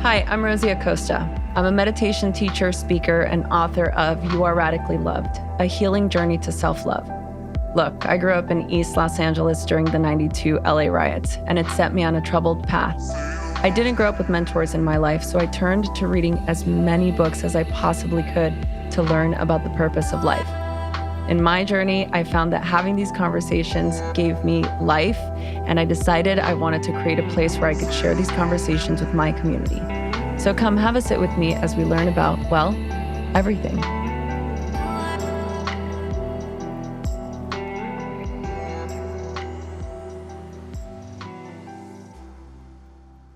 Hi, I'm Rosie Acosta. I'm a meditation teacher, speaker, and author of You Are Radically Loved, a healing journey to self-love. Look, I grew up in East Los Angeles during the '92 LA riots, and it set me on a troubled path. I didn't grow up with mentors in my life, so I turned to reading as many books as I possibly could to learn about the purpose of life. In my journey, I found that having these conversations gave me life, and I decided I wanted to create a place where I could share these conversations with my community. So come have a sit with me as we learn about, well, everything.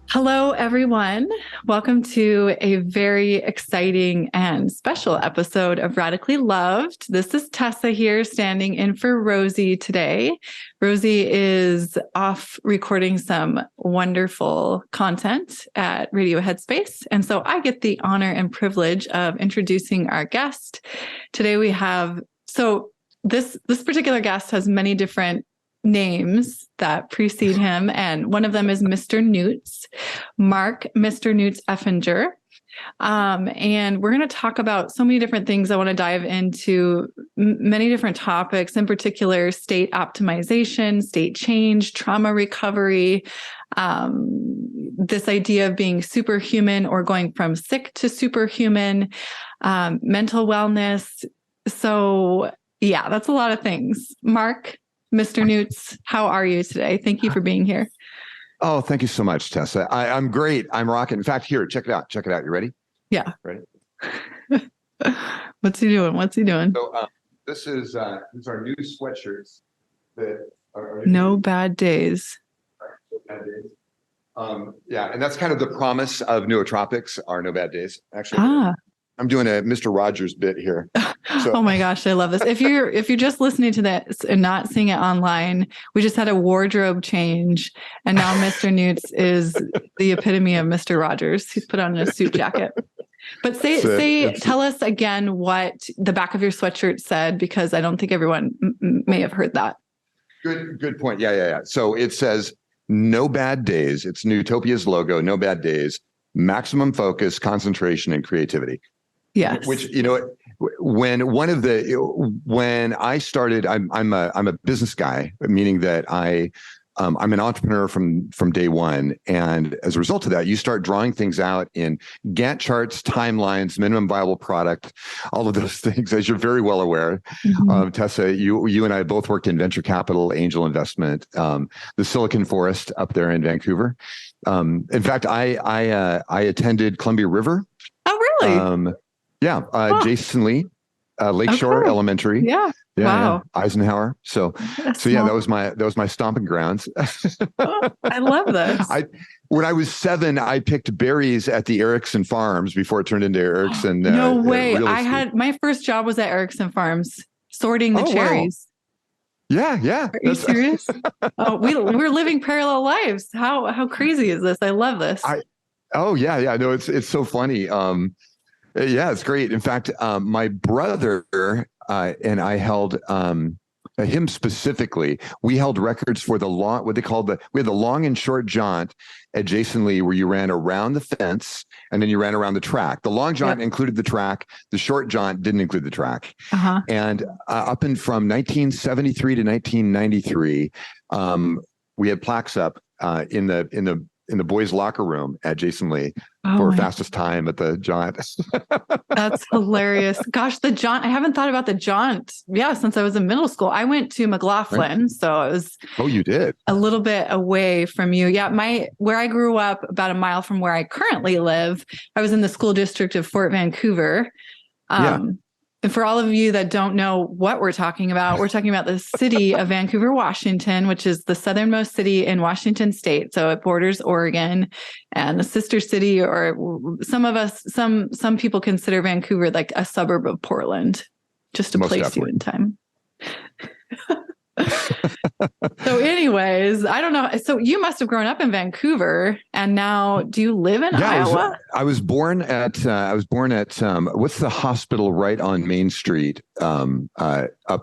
Hello, everyone. Welcome to a very exciting and special episode of Radically Loved. This is Tessa here standing in for Rosie today. Rosie is off recording some wonderful content at Radio Headspace. And so I get the honor and privilege of introducing our guest. Today we have, this particular guest has many different names that precede him, and one of them is Mr. Newts, Mark Mr. Newts Effinger. And we're going to talk about so many different things. I want to dive into many different topics, in particular, state optimization, state change, trauma recovery, this idea of being superhuman or going from sick to superhuman, mental wellness. So yeah, that's a lot of things. Mark, Mr. Newts, how are you today? Thank you for being here. Oh, thank you so much, Tessa. I'm great. I'm rocking. In fact, here, check it out. Check it out. You ready? Yeah. Ready? What's he doing? So this is these are new sweatshirts that are No Bad Days. No Bad Days. Yeah, and that's kind of the promise of Nootropics are no bad days. Actually, I'm doing a Mr. Rogers bit here. So. Oh my gosh, I love this. If you're just listening to this and not seeing it online, we just had a wardrobe change, and now Mr. Newts is the epitome of Mr. Rogers. He's put on a suit jacket. But tell us again what the back of your sweatshirt said, because I don't think everyone may have heard that. Good point. Yeah. So it says no bad days. It's Nootopia's logo. No bad days. Maximum focus, concentration, and creativity. Yes. Which, when I started, I'm a business guy, meaning that I'm an entrepreneur from day one. And as a result of that, you start drawing things out in Gantt charts, timelines, minimum viable product, all of those things, as you're very well aware. Mm-hmm. Tessa, you and I both worked in venture capital, angel investment, the Silicon Forest up there in Vancouver. In fact, I attended Columbia River. Oh, really? Jason Lee, Lakeshore Elementary. Yeah. Wow. Yeah. Eisenhower. So that was my stomping grounds. I love this. When I was 7, I picked berries at the Erickson Farms before it turned into Erickson. No way. My first job was at Erickson Farms, sorting the cherries. Wow. Yeah. Are you serious? We're living parallel lives. How crazy is this? I love this. Yeah. No, it's so funny. Yeah, it's great. In fact, my brother and I held him specifically. We held records for the long, we had the long and short jaunt at Jason Lee, where you ran around the fence and then you ran around the track. The long jaunt included the track. The short jaunt didn't include the track. Uh-huh. And up and from 1973 to 1993, we had plaques up in the boys' locker room at Jason Lee for fastest time at the jaunt. That's hilarious. Gosh, the jaunt. I haven't thought about the jaunt. Yeah, since I was in middle school. I went to McLaughlin, right. So I was. Oh, you did? A little bit away from you. Yeah, where I grew up, about a mile from where I currently live, I was in the school district of Fort Vancouver. And for all of you that don't know what we're talking about the city of Vancouver, Washington, which is the southernmost city in Washington state. So it borders Oregon, and the sister city, or some people consider Vancouver like a suburb of Portland, just to place definitely. You in time. So anyways, I don't know. So you must have grown up in Vancouver, and now do you live in Iowa? I was born at what's the hospital right on Main Street, up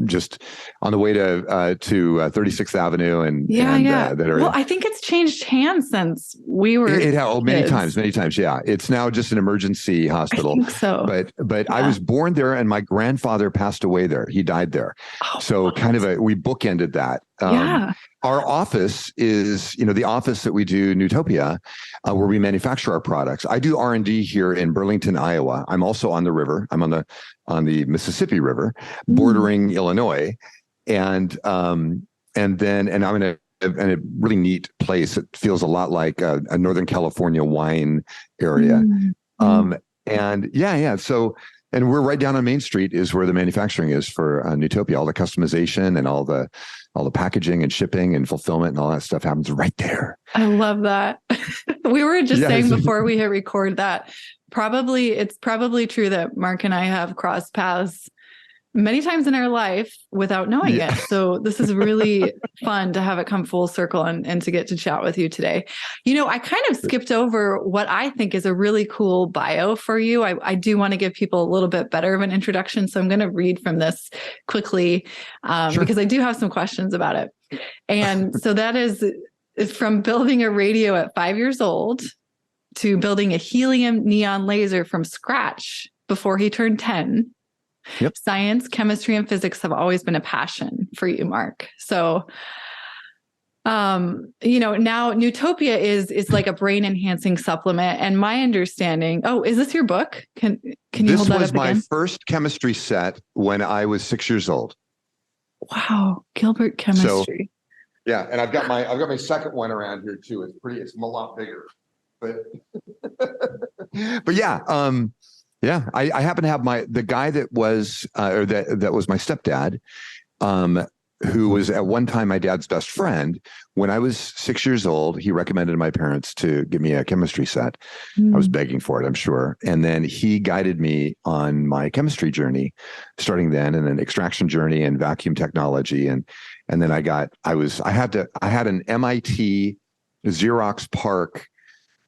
just on the way to 36th Avenue and that area. Well, I think it's changed hands since we were. Many times. Yeah, it's now just an emergency hospital. I think so. But I was born there, and my grandfather passed away there. He died there. So we bookended that. Our office is, the office that we do Nootopia, where we manufacture our products. I do R&D here in Burlington, Iowa. I'm also on the river. I'm on the Mississippi River, bordering Illinois, and I'm in a really neat place. It feels a lot like a Northern California wine area. And we're right down on Main Street is where the manufacturing is for Nootopia. All the customization and all the packaging and shipping and fulfillment and all that stuff happens right there. I love that. We were just saying before we hit record that it's probably true that Mark and I have crossed paths many times in our life without knowing it. So this is really fun to have it come full circle and to get to chat with you today. I kind of skipped over what I think is a really cool bio for you. I do want to give people a little bit better of an introduction. So I'm going to read from this quickly because I do have some questions about it. And so that is from building a radio at 5 years old to building a helium neon laser from scratch before he turned 10. Yep. Science, chemistry, and physics have always been a passion for you, Mark. So, now Nootopia is like a brain enhancing supplement. And my understanding, is this your book? Can you hold that up again? This was my first chemistry set when I was 6 years old. Wow. Gilbert chemistry. So, and I've got my second one around here too. It's a lot bigger, but I happen to have the guy that was that was my stepdad, who was at one time my dad's best friend. When I was 6 years old, he recommended to my parents to give me a chemistry set. I was begging for it, I'm sure. And then he guided me on my chemistry journey, starting then, and then extraction journey and vacuum technology. And then I had an MIT Xerox PARC,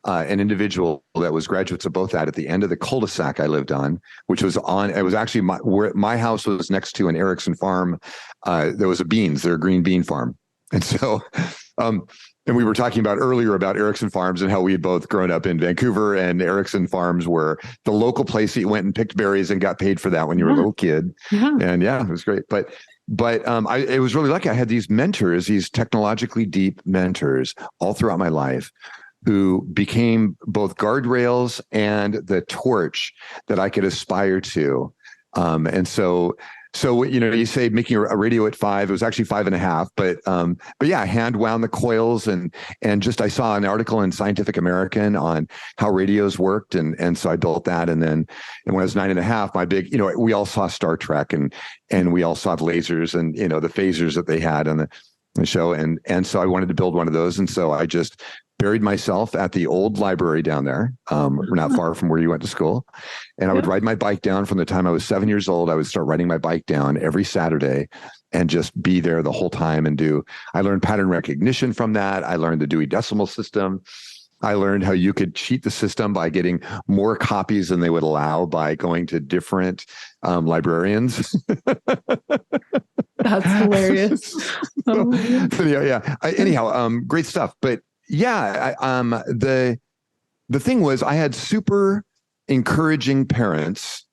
an individual that was graduates of both at the end of the cul-de-sac I lived on, which was it was actually where my house was next to an Erickson farm. There was their green bean farm. And so, and we were talking earlier about Erickson farms and how we had both grown up in Vancouver, and Erickson farms were the local place that you went and picked berries and got paid for that when you were a little kid. And it was great. But it was really lucky. I had these mentors, these technologically deep mentors all throughout my life, who became both guardrails and the torch that I could aspire to. And so, you say making a radio at 5, it was actually 5.5, but I hand wound the coils and just, I saw an article in Scientific American on how radios worked. And so I built that. And when I was 9.5, my big, we all saw Star Trek and we all saw the lasers and, the phasers that they had on the show. And so I wanted to build one of those. And so I just buried myself at the old library down there, not far from where you went to school. And I would ride my bike down from the time I was 7 years old. I would start riding my bike down every Saturday and just be there the whole time I learned pattern recognition from that. I learned the Dewey Decimal System. I learned how you could cheat the system by getting more copies than they would allow by going to different librarians. That's hilarious. Anyhow, great stuff. But the thing was, I had super encouraging parents,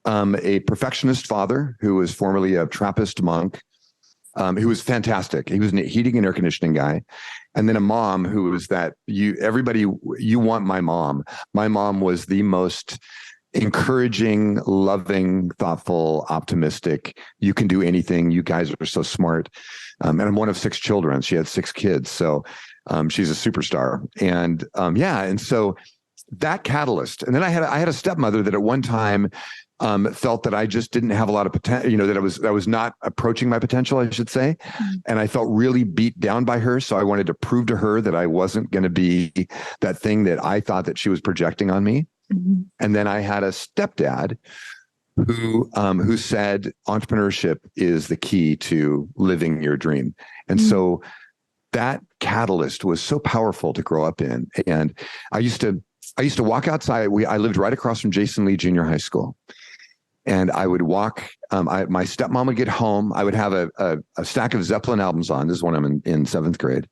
a perfectionist father who was formerly a Trappist monk, who was fantastic. He was a heating and air conditioning guy. And then a mom who was you want my mom. My mom was the most encouraging, loving, thoughtful, optimistic. You can do anything. You guys are so smart. And I'm one of 6 children. She had 6 kids. So she's a superstar. And so that catalyst. And then I had a stepmother that at one time felt that I just didn't have a lot of potential, that I was not approaching my potential, I should say. And I felt really beat down by her. So I wanted to prove to her that I wasn't going to be that thing that I thought that she was projecting on me. And then I had a stepdad who said entrepreneurship is the key to living your dream. And so that catalyst was so powerful to grow up in. And I used to walk outside. I lived right across from Jason Lee Junior High School. and I would walk. My stepmom would get home. I would have a stack of Zeppelin albums on. This is when I'm in seventh grade,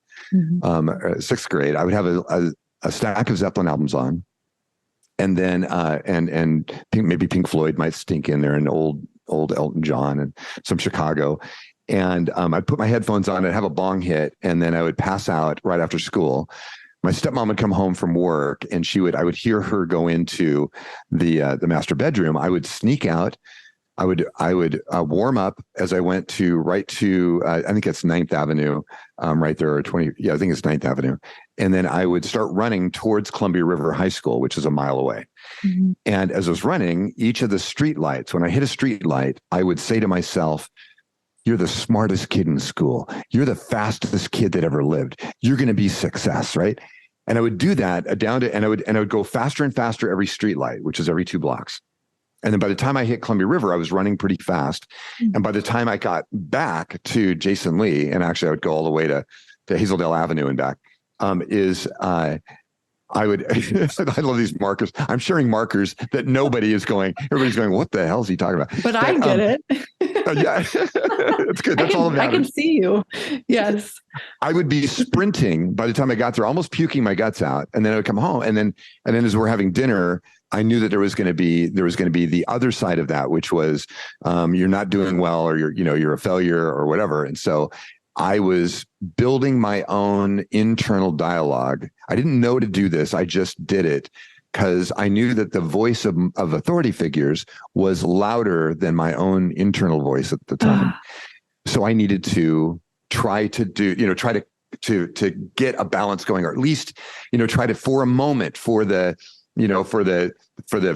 sixth grade. I would have a stack of Zeppelin albums on, and then maybe Pink Floyd might stink in there, and old Elton John and some Chicago. And I'd put my headphones on and have a bong hit, and then I would pass out right after school. My stepmom would come home from work, and I would hear her go into the master bedroom. I would sneak out. I would warm up as I went right to I think it's 9th Avenue, right there, or 20. Yeah, I think it's 9th Avenue. And then I would start running towards Columbia River High School, which is a mile away. Mm-hmm. And as I was running, each of the street lights, when I hit a street light, I would say to myself, "You're the smartest kid in school. You're the fastest kid that ever lived. You're going to be success," right? And I would do that and I would go faster and faster every street light, which is every 2 blocks. And then by the time I hit Columbia River, I was running pretty fast. Mm-hmm. And by the time I got back to Jason Lee, and actually I would go all the way to Hazeldale Avenue and back, I would, I love these markers. I'm sharing markers that everybody's going, what the hell is he talking about? But I get it. Yeah, it's good. That's all that matters. I can see you. Yes. I would be sprinting by the time I got there, almost puking my guts out. And then I would come home. And then as we're having dinner, I knew that there was going to be the other side of that, which was, you're not doing well, or you're a failure or whatever. And so I was building my own internal dialogue. I didn't know to do this. I just did it because I knew that the voice of authority figures was louder than my own internal voice at the time. So I needed to try to get a balance going, or at least, try to, for a moment, for the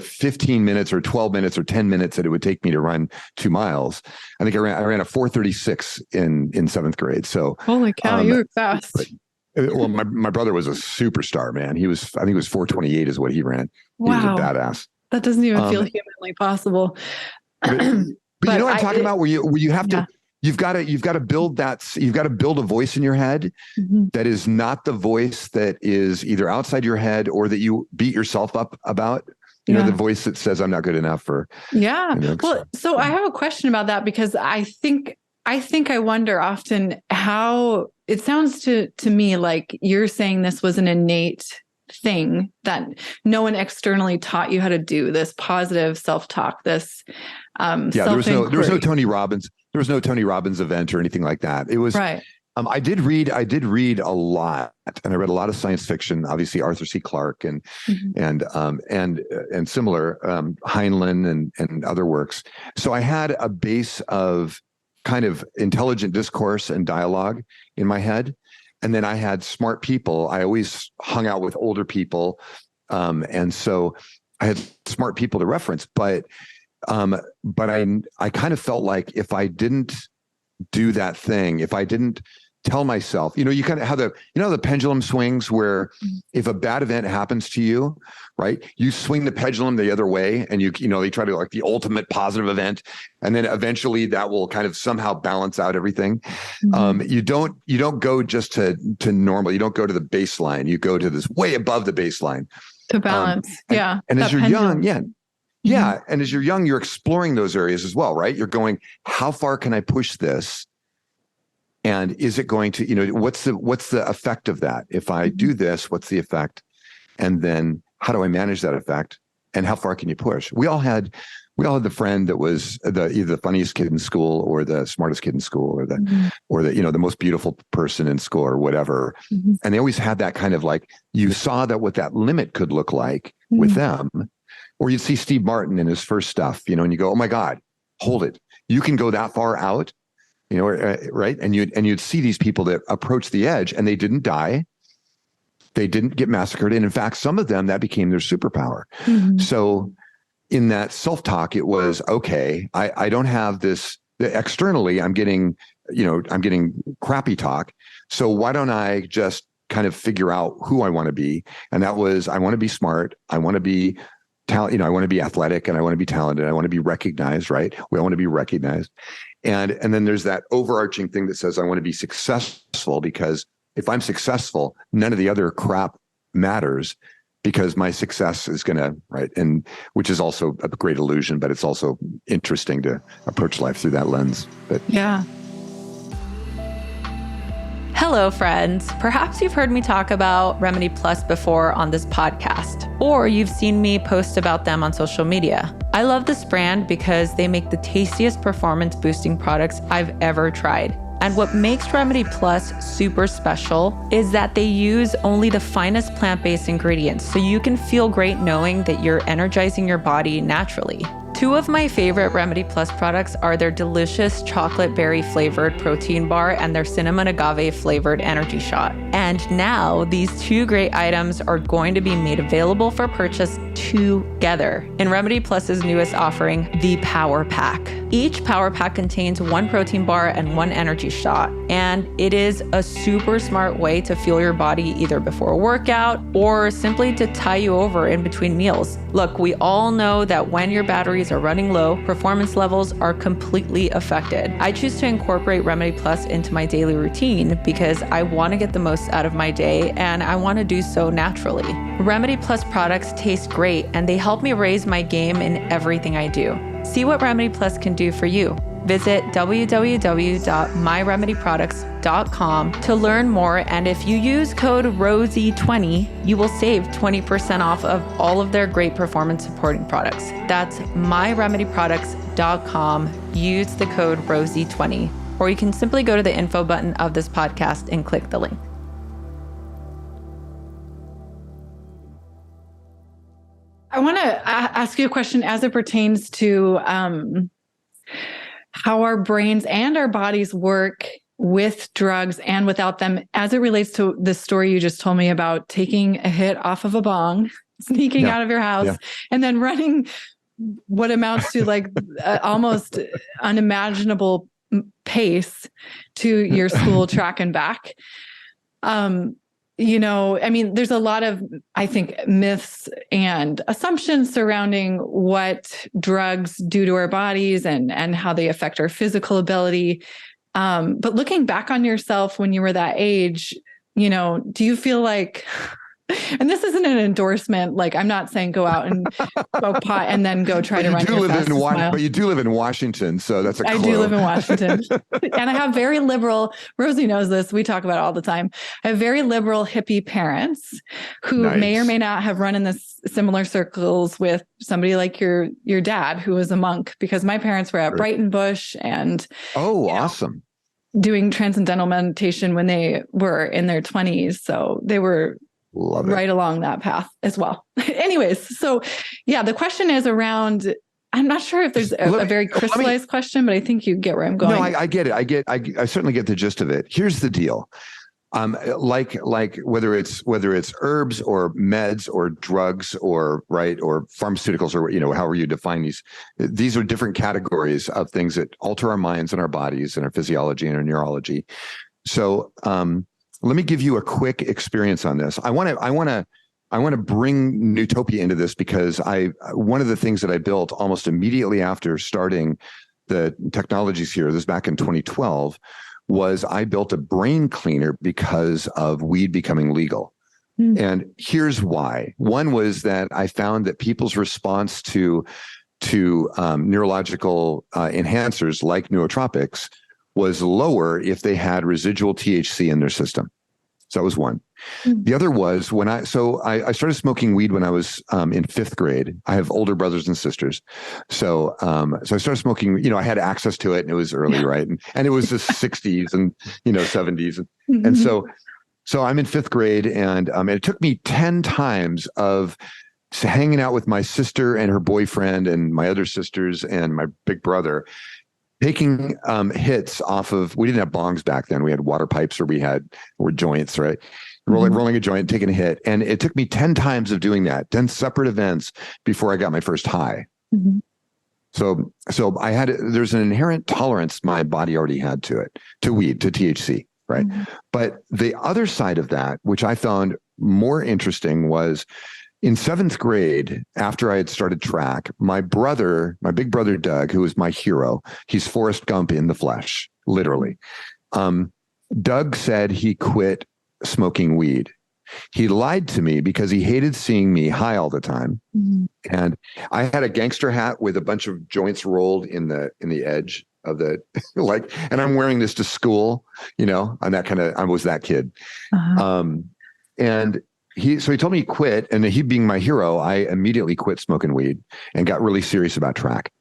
15 minutes or 12 minutes or 10 minutes that it would take me to run 2 miles. I think I ran a 4:36 in 7th grade. So holy cow, you were fast. Well, my brother was a superstar, man. I think it was 4:28 is what he ran. Wow. He was a badass. That doesn't even feel humanly possible. But you know what I'm talking about? Where you have to, you've got to build a voice in your head that is not the voice that is either outside your head or that you beat yourself up about. The voice that says I'm not good enough, or Well, so I have a question about that, because I think I wonder often how it sounds to me like you're saying this was an innate thing that no one externally taught you how to do, this positive self-talk, this there was no Tony Robbins. There was no Tony Robbins event or anything like that. It was right. I did read a lot, and I read a lot of science fiction, obviously Arthur C. Clarke and similar Heinlein and other works. So I had a base of kind of intelligent discourse and dialogue in my head. And then I had smart people. I always hung out with older people. And so I had smart people to reference, but I kind of felt like if I didn't do that thing, if I didn't tell myself, you kind of have the pendulum swings where if a bad event happens to you, right, you swing the pendulum the other way, and they try to like the ultimate positive event, and then eventually that will kind of somehow balance out everything. You don't go just to normal. You don't go to the baseline. You go to this way above the baseline to balance. And as you're young, and as you're young, you're exploring those areas as well, right? You're going, how far can I push this? And is it going to, what's the effect of that? If I do this, what's the effect? And then how do I manage that effect? And how far can you push? We all had the friend that was either the funniest kid in school or the smartest kid in school or the most beautiful person in school or whatever. And they always had that kind of like, you saw that what that limit could look like with them. Or you'd see Steve Martin in his first stuff, and you go, oh my God, hold it. You can go that far out, right? And you'd see these people that approach the edge, and they didn't die. They didn't get massacred. And in fact, some of them, that became their superpower. So in that self-talk, it was, okay, I don't have this externally. I'm getting crappy talk. So why don't I just kind of figure out who I want to be? And that was, I want to be smart. I want to be talent, I want to be athletic, and I want to be talented. I want to be recognized, right? We all want to be recognized. And then there's that overarching thing that says, I want to be successful, because if I'm successful, none of the other crap matters. because my success is going to, right. And which is also a great illusion, but it's also interesting to approach life through that lens. But yeah. Hello, friends. Perhaps you've heard me talk about Remedy Plus before on this podcast, or you've seen me post about them on social media. I love this brand because they make the tastiest performance boosting products I've ever tried. And what makes Remedy Plus super special is that they use only the finest plant-based ingredients, so you can feel great knowing that you're energizing your body naturally. Two of my favorite Remedy Plus products are their delicious chocolate berry flavored protein bar and their cinnamon agave flavored energy shot. And now these two great items are going to be made available for purchase together in Remedy Plus's newest offering, the Power Pack. Each Power Pack contains one protein bar and one energy shot, and it is a super smart way to fuel your body either before a workout or simply to tie you over in between meals. Look, we all know that when your batteries are running low, performance levels are completely affected. I choose to incorporate Remedy Plus into my daily routine because I want to get the most out of my day and I want to do so naturally. Remedy Plus products taste great and they help me raise my game in everything I do. See what Remedy Plus can do for you. Visit www.myremedyproducts.com to learn more, and if you use code ROSIE20, you will save 20% off of all of their great performance supporting products. That's myremedyproducts.com. Use the code ROSIE20, or you can simply go to the info button of this podcast and click the link. I want to ask you a question as it pertains to how our brains and our bodies work with drugs and without them, as it relates to the story you just told me about taking a hit off of a bong, sneaking out of your house, and then running what amounts to like almost unimaginable pace to your school track and back. There's a lot of, I think, myths and assumptions surrounding what drugs do to our bodies and how they affect our physical ability. But looking back on yourself when you were that age, do you feel like, and this isn't an endorsement, like I'm not saying go out and smoke pot and then go try to run your fastest mile. But you do live in Washington, so that's a clue. I do live in Washington. And I have very liberal, Rosie knows this, we talk about it all the time. I have very liberal hippie parents who may or may not have run in this similar circles with somebody like your dad, who was a monk, because my parents were at Brighton Bush and awesome. Doing transcendental meditation when they were in their 20s. So they were right along that path as well. Anyways, so the question is around, I'm not sure if there's a very crystallized question, but I think you get where I'm going. No, I get it. I certainly get the gist of it. Here's the deal. Like whether it's herbs or meds or drugs or pharmaceuticals or, however you define these are different categories of things that alter our minds and our bodies and our physiology and our neurology. So, let me give you a quick experience on this. I want to bring Nootopia into this because one of the things that I built almost immediately after starting the technologies here, this back in 2012, was I built a brain cleaner because of weed becoming legal. And here's why. One was that I found that people's response to neurological enhancers like nootropics was lower if they had residual THC in their system. So that was one. The other was when I started smoking weed when I was in fifth grade. I have older brothers and sisters. So I started smoking, I had access to it and it was early, right? And it was the 60s and, 70s. And so I'm in fifth grade and it took me 10 times of hanging out with my sister and her boyfriend and my other sisters and my big brother, taking hits off of, we didn't have bongs back then. We had water pipes or joints, right? Rolling a joint, taking a hit. And it took me 10 times of doing that, 10 separate events before I got my first high. So there's an inherent tolerance my body already had to it, to weed, to THC, right? But the other side of that, which I found more interesting, was in seventh grade, after I had started track, my big brother, Doug, who was my hero, he's Forrest Gump in the flesh, literally. Doug said he quit smoking weed. He lied to me because he hated seeing me high all the time. Mm-hmm. And I had a gangster hat with a bunch of joints rolled in the edge of the like, and I'm wearing this to school, I'm that kind of, I was that kid. Uh-huh. And he told me he quit, and he being my hero, I immediately quit smoking weed and got really serious about track.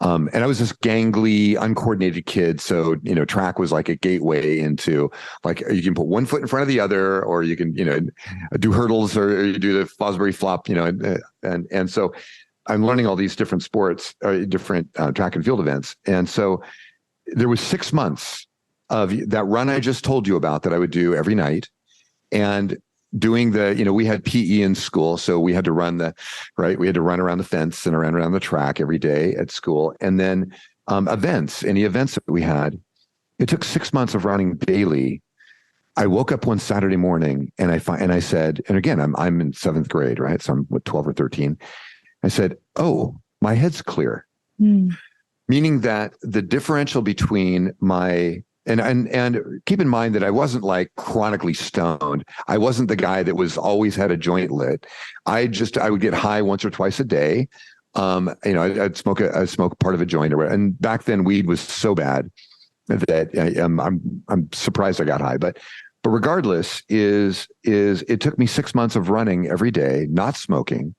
And I was this gangly, uncoordinated kid. So, track was like a gateway into, like, you can put one foot in front of the other, or you can, do hurdles, or you do the Fosbury flop, and so I'm learning all these different sports, different track and field events. And so there was 6 months of that run I just told you about that I would do every night, and doing we had PE in school, so we had to run we had to run around the fence and around the track every day at school. And then any events that we had, it took 6 months of running daily. I woke up one Saturday morning and I said, and again, I'm in 7th grade, right? So I'm 12 or 13. I said, oh, my head's clear. Meaning that the differential between my and keep in mind that I wasn't like chronically stoned. I wasn't the guy that was always had a joint lit. I would get high once or twice a day. I'd smoke part of a joint or whatever. And back then weed was so bad that I'm surprised I got high. But regardless, it took me 6 months of running every day, not smoking,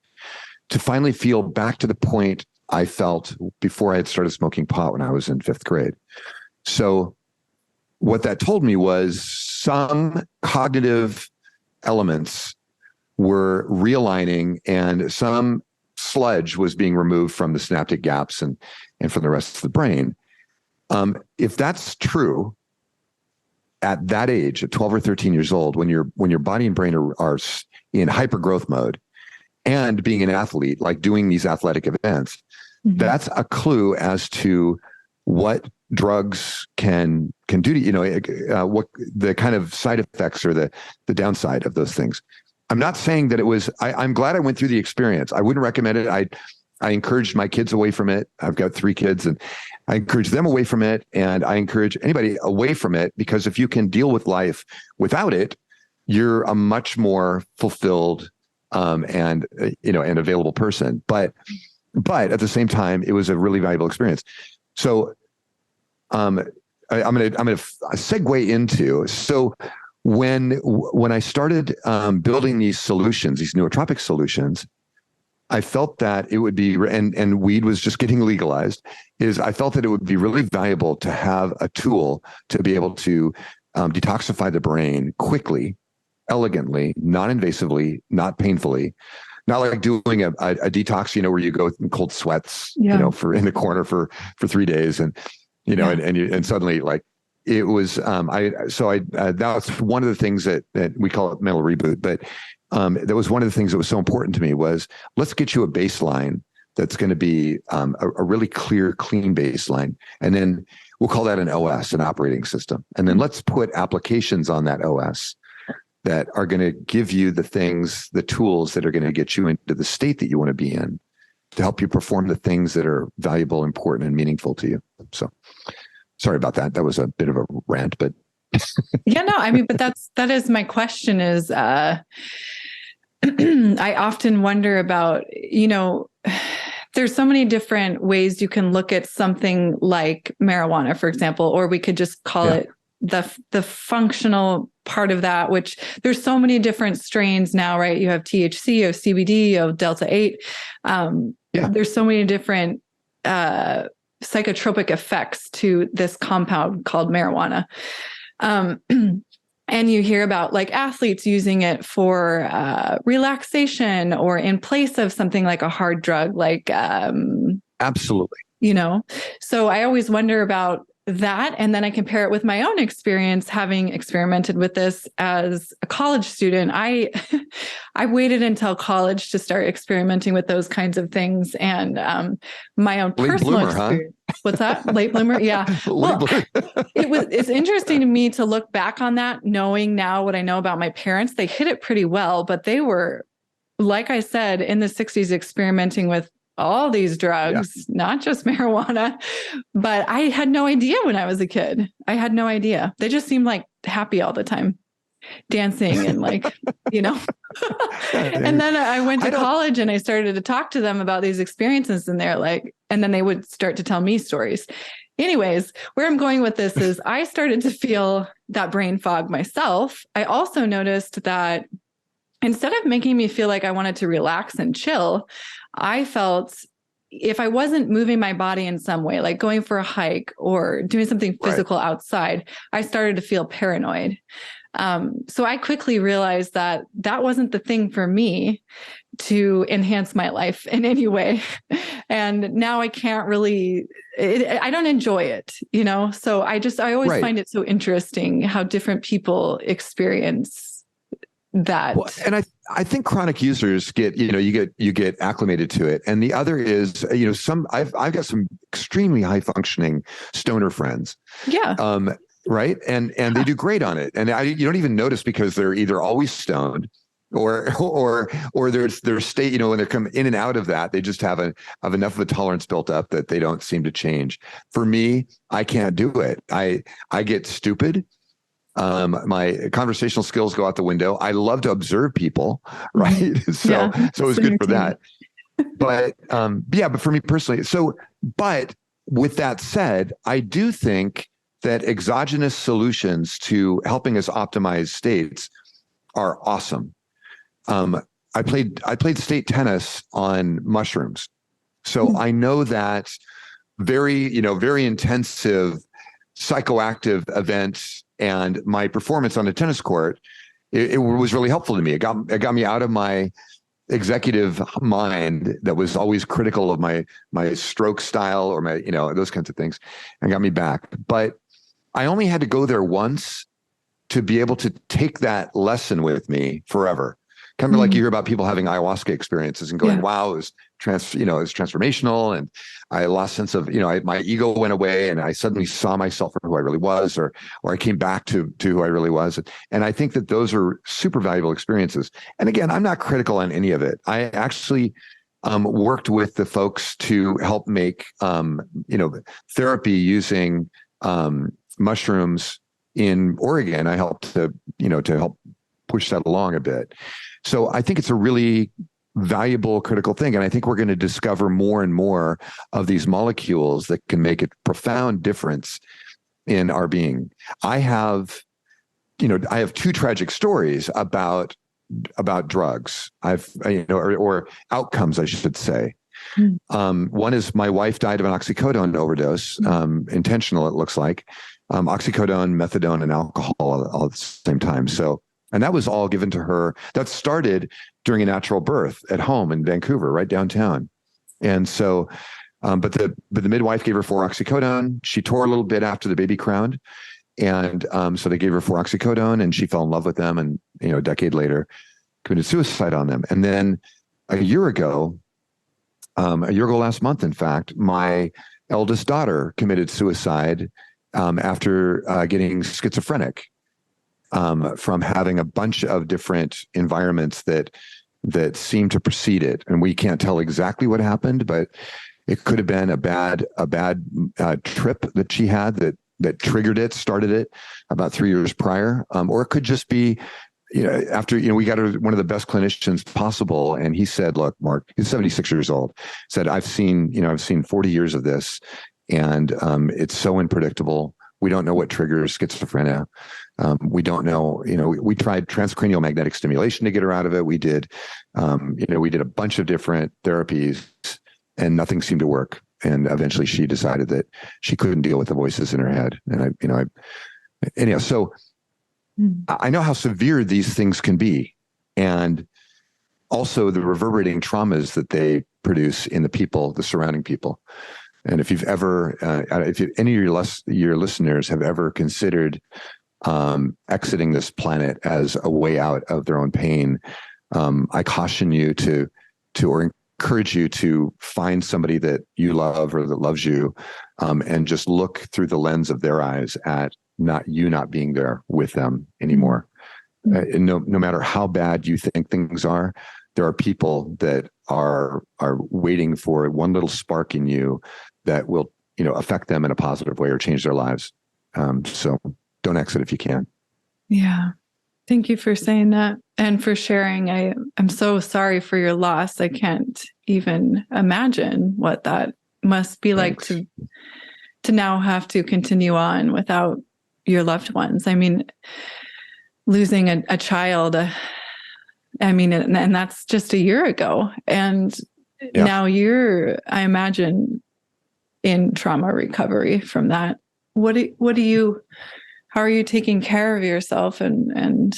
to finally feel back to the point I felt before I had started smoking pot when I was in 5th grade. So what that told me was some cognitive elements were realigning, and some sludge was being removed from the synaptic gaps and from the rest of the brain. If that's true, at that age, at 12 or 13 years old, when your body and brain are in hyper growth mode, and being an athlete, like doing these athletic events, that's a clue as to what drugs can do to what the kind of side effects or the downside of those things. I'm not saying that it was. I'm glad I went through the experience. I wouldn't recommend it. I encouraged my kids away from it. I've got 3 kids, and I encourage them away from it, and I encourage anybody away from it, because if you can deal with life without it, you're a much more fulfilled and available person. But at the same time, it was a really valuable experience. So I'm going to segue into, so when I started building these solutions, these nootropic solutions, I felt that it would be, and weed was just getting legalized, I felt that it would be really valuable to have a tool to be able to detoxify the brain quickly, elegantly, non-invasively, not painfully. Not like doing a detox, where you go in cold sweats, for in the corner for 3 days, and and suddenly, like, it was. That's one of the things that we call it mental reboot. But that was one of the things that was so important to me, was let's get you a baseline that's going to be a really clear, clean baseline, and then we'll call that an OS, an operating system, and then let's put applications on that OS that are going to give you the tools that are going to get you into the state that you want to be in, to help you perform the things that are valuable, important, and meaningful to you. So sorry about that. That was a bit of a rant, but yeah, no, I mean, but that is my question is, I often wonder about, there's so many different ways you can look at something like marijuana, for example, or we could just call it the functional part of that, which there's so many different strains now, right? You have THC, you have CBD, you have Delta 8. There's so many different psychotropic effects to this compound called marijuana. And you hear about like athletes using it for relaxation or in place of something like a hard drug, like absolutely. So I always wonder about that. And then I compare it with my own experience, having experimented with this as a college student. I waited until college to start experimenting with those kinds of things. And my own late personal bloomer, experience. Huh? What's that? Late bloomer? Yeah. Well, it's interesting to me to look back on that, knowing now what I know about my parents. They hit it pretty well, but they were, like I said, in the 60s experimenting with all these drugs, not just marijuana, but I had no idea when I was a kid. I had no idea. They just seemed like happy all the time. dancing and like, you know, and then I went to college and I started to talk to them about these experiences, and they're like, and then they would start to tell me stories. Anyways, where I'm going with this is I started to feel that brain fog myself. I also noticed that instead of making me feel like I wanted to relax and chill, I felt if I wasn't moving my body in some way, like going for a hike or doing something physical outside, I started to feel paranoid. So I quickly realized that that wasn't the thing for me to enhance my life in any way. And now I can't really, I don't enjoy it, you know? So I always find it so interesting how different people experience that. Well, and I think chronic users get, you get acclimated to it. And the other is, I've got some extremely high functioning stoner friends. Yeah. Right. And they do great on it. And you don't even notice because they're either always stoned or their state, when they come in and out of that, they just have enough of a tolerance built up that they don't seem to change. For me, I can't do it. I get stupid. My conversational skills go out the window. I love to observe people. Right. So it was good for that. But but for me personally, but with that said, I do think that exogenous solutions to helping us optimize states are awesome. I played state tennis on mushrooms. So I know that very intensive psychoactive event and my performance on the tennis court, it was really helpful to me. It got me out of my executive mind that was always critical of my stroke style or my, those kinds of things, and got me back. But I only had to go there once to be able to take that lesson with me forever. Kind of like you hear about people having ayahuasca experiences and going, wow, it was transformational. And I lost sense of, my ego went away and I suddenly saw myself for who I really was, or I came back to who I really was. And I think that those are super valuable experiences. And again, I'm not critical on any of it. I actually worked with the folks to help make, therapy using mushrooms in Oregon. I helped to help push that along a bit. So I think it's a really valuable, critical thing. And I think we're going to discover more and more of these molecules that can make a profound difference in our being. I have two tragic stories about drugs. Or outcomes, I should say. One is my wife died of an oxycodone overdose, intentional, it looks like. Oxycodone, methadone, and alcohol all at the same time. And that was all given to her. That started during a natural birth at home in Vancouver, right downtown. And so, but the midwife gave her 4 oxycodone. She tore a little bit after the baby crowned. And so they gave her 4 oxycodone and she fell in love with them. And, a decade later, committed suicide on them. And then a year ago last month, in fact, my eldest daughter committed suicide after getting schizophrenic. From having a bunch of different environments that seem to precede it. And we can't tell exactly what happened, but it could have been a bad trip that she had that triggered it, started it about 3 years prior. Or it could just be, after, we got her one of the best clinicians possible. And he said, look, Mark, he's 76 years old, said, I've seen 40 years of this, and it's so unpredictable. We don't know what triggers schizophrenia. We don't know, we tried transcranial magnetic stimulation to get her out of it. We did, we did a bunch of different therapies and nothing seemed to work. And eventually she decided that she couldn't deal with the voices in her head. And so I know how severe these things can be. And also the reverberating traumas that they produce in the surrounding people. And if you've ever, if any of your listeners have ever considered exiting this planet as a way out of their own pain, I caution you or encourage you to find somebody that you love or that loves you, and just look through the lens of their eyes at not being there with them anymore. And no matter how bad you think things are, there are people that are waiting for one little spark in you that will, affect them in a positive way or change their lives. So don't exit if you can. Yeah. Thank you for saying that and for sharing. I'm so sorry for your loss. I can't even imagine what that must be like to now have to continue on without your loved ones. I mean, losing a child, I mean, and that's just a year ago. And now you're, I imagine, in trauma recovery from that. How are you taking care of yourself and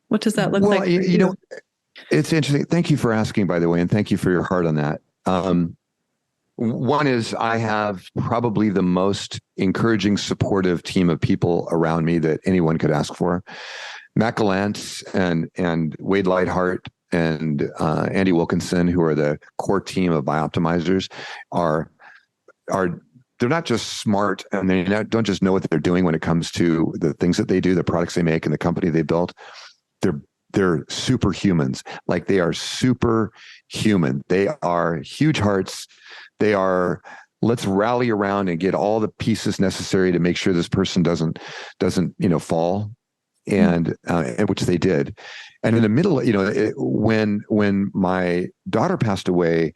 what does that look like for you? Know, it's interesting. Thank you for asking, by the way, and thank you for your heart on that. One is I have probably the most encouraging, supportive team of people around me that anyone could ask for. Matt Gallant and Wade Lightheart and Andy Wilkinson, who are the core team of Bioptimizers, are they're not just smart and they don't just know what they're doing when it comes to the things that they do, the products they make, and the company they built. They're superhumans. Like, they are superhuman. They are huge hearts. They are, let's rally around and get all the pieces necessary to make sure this person doesn't fall, and which they did. And in the middle, when my daughter passed away,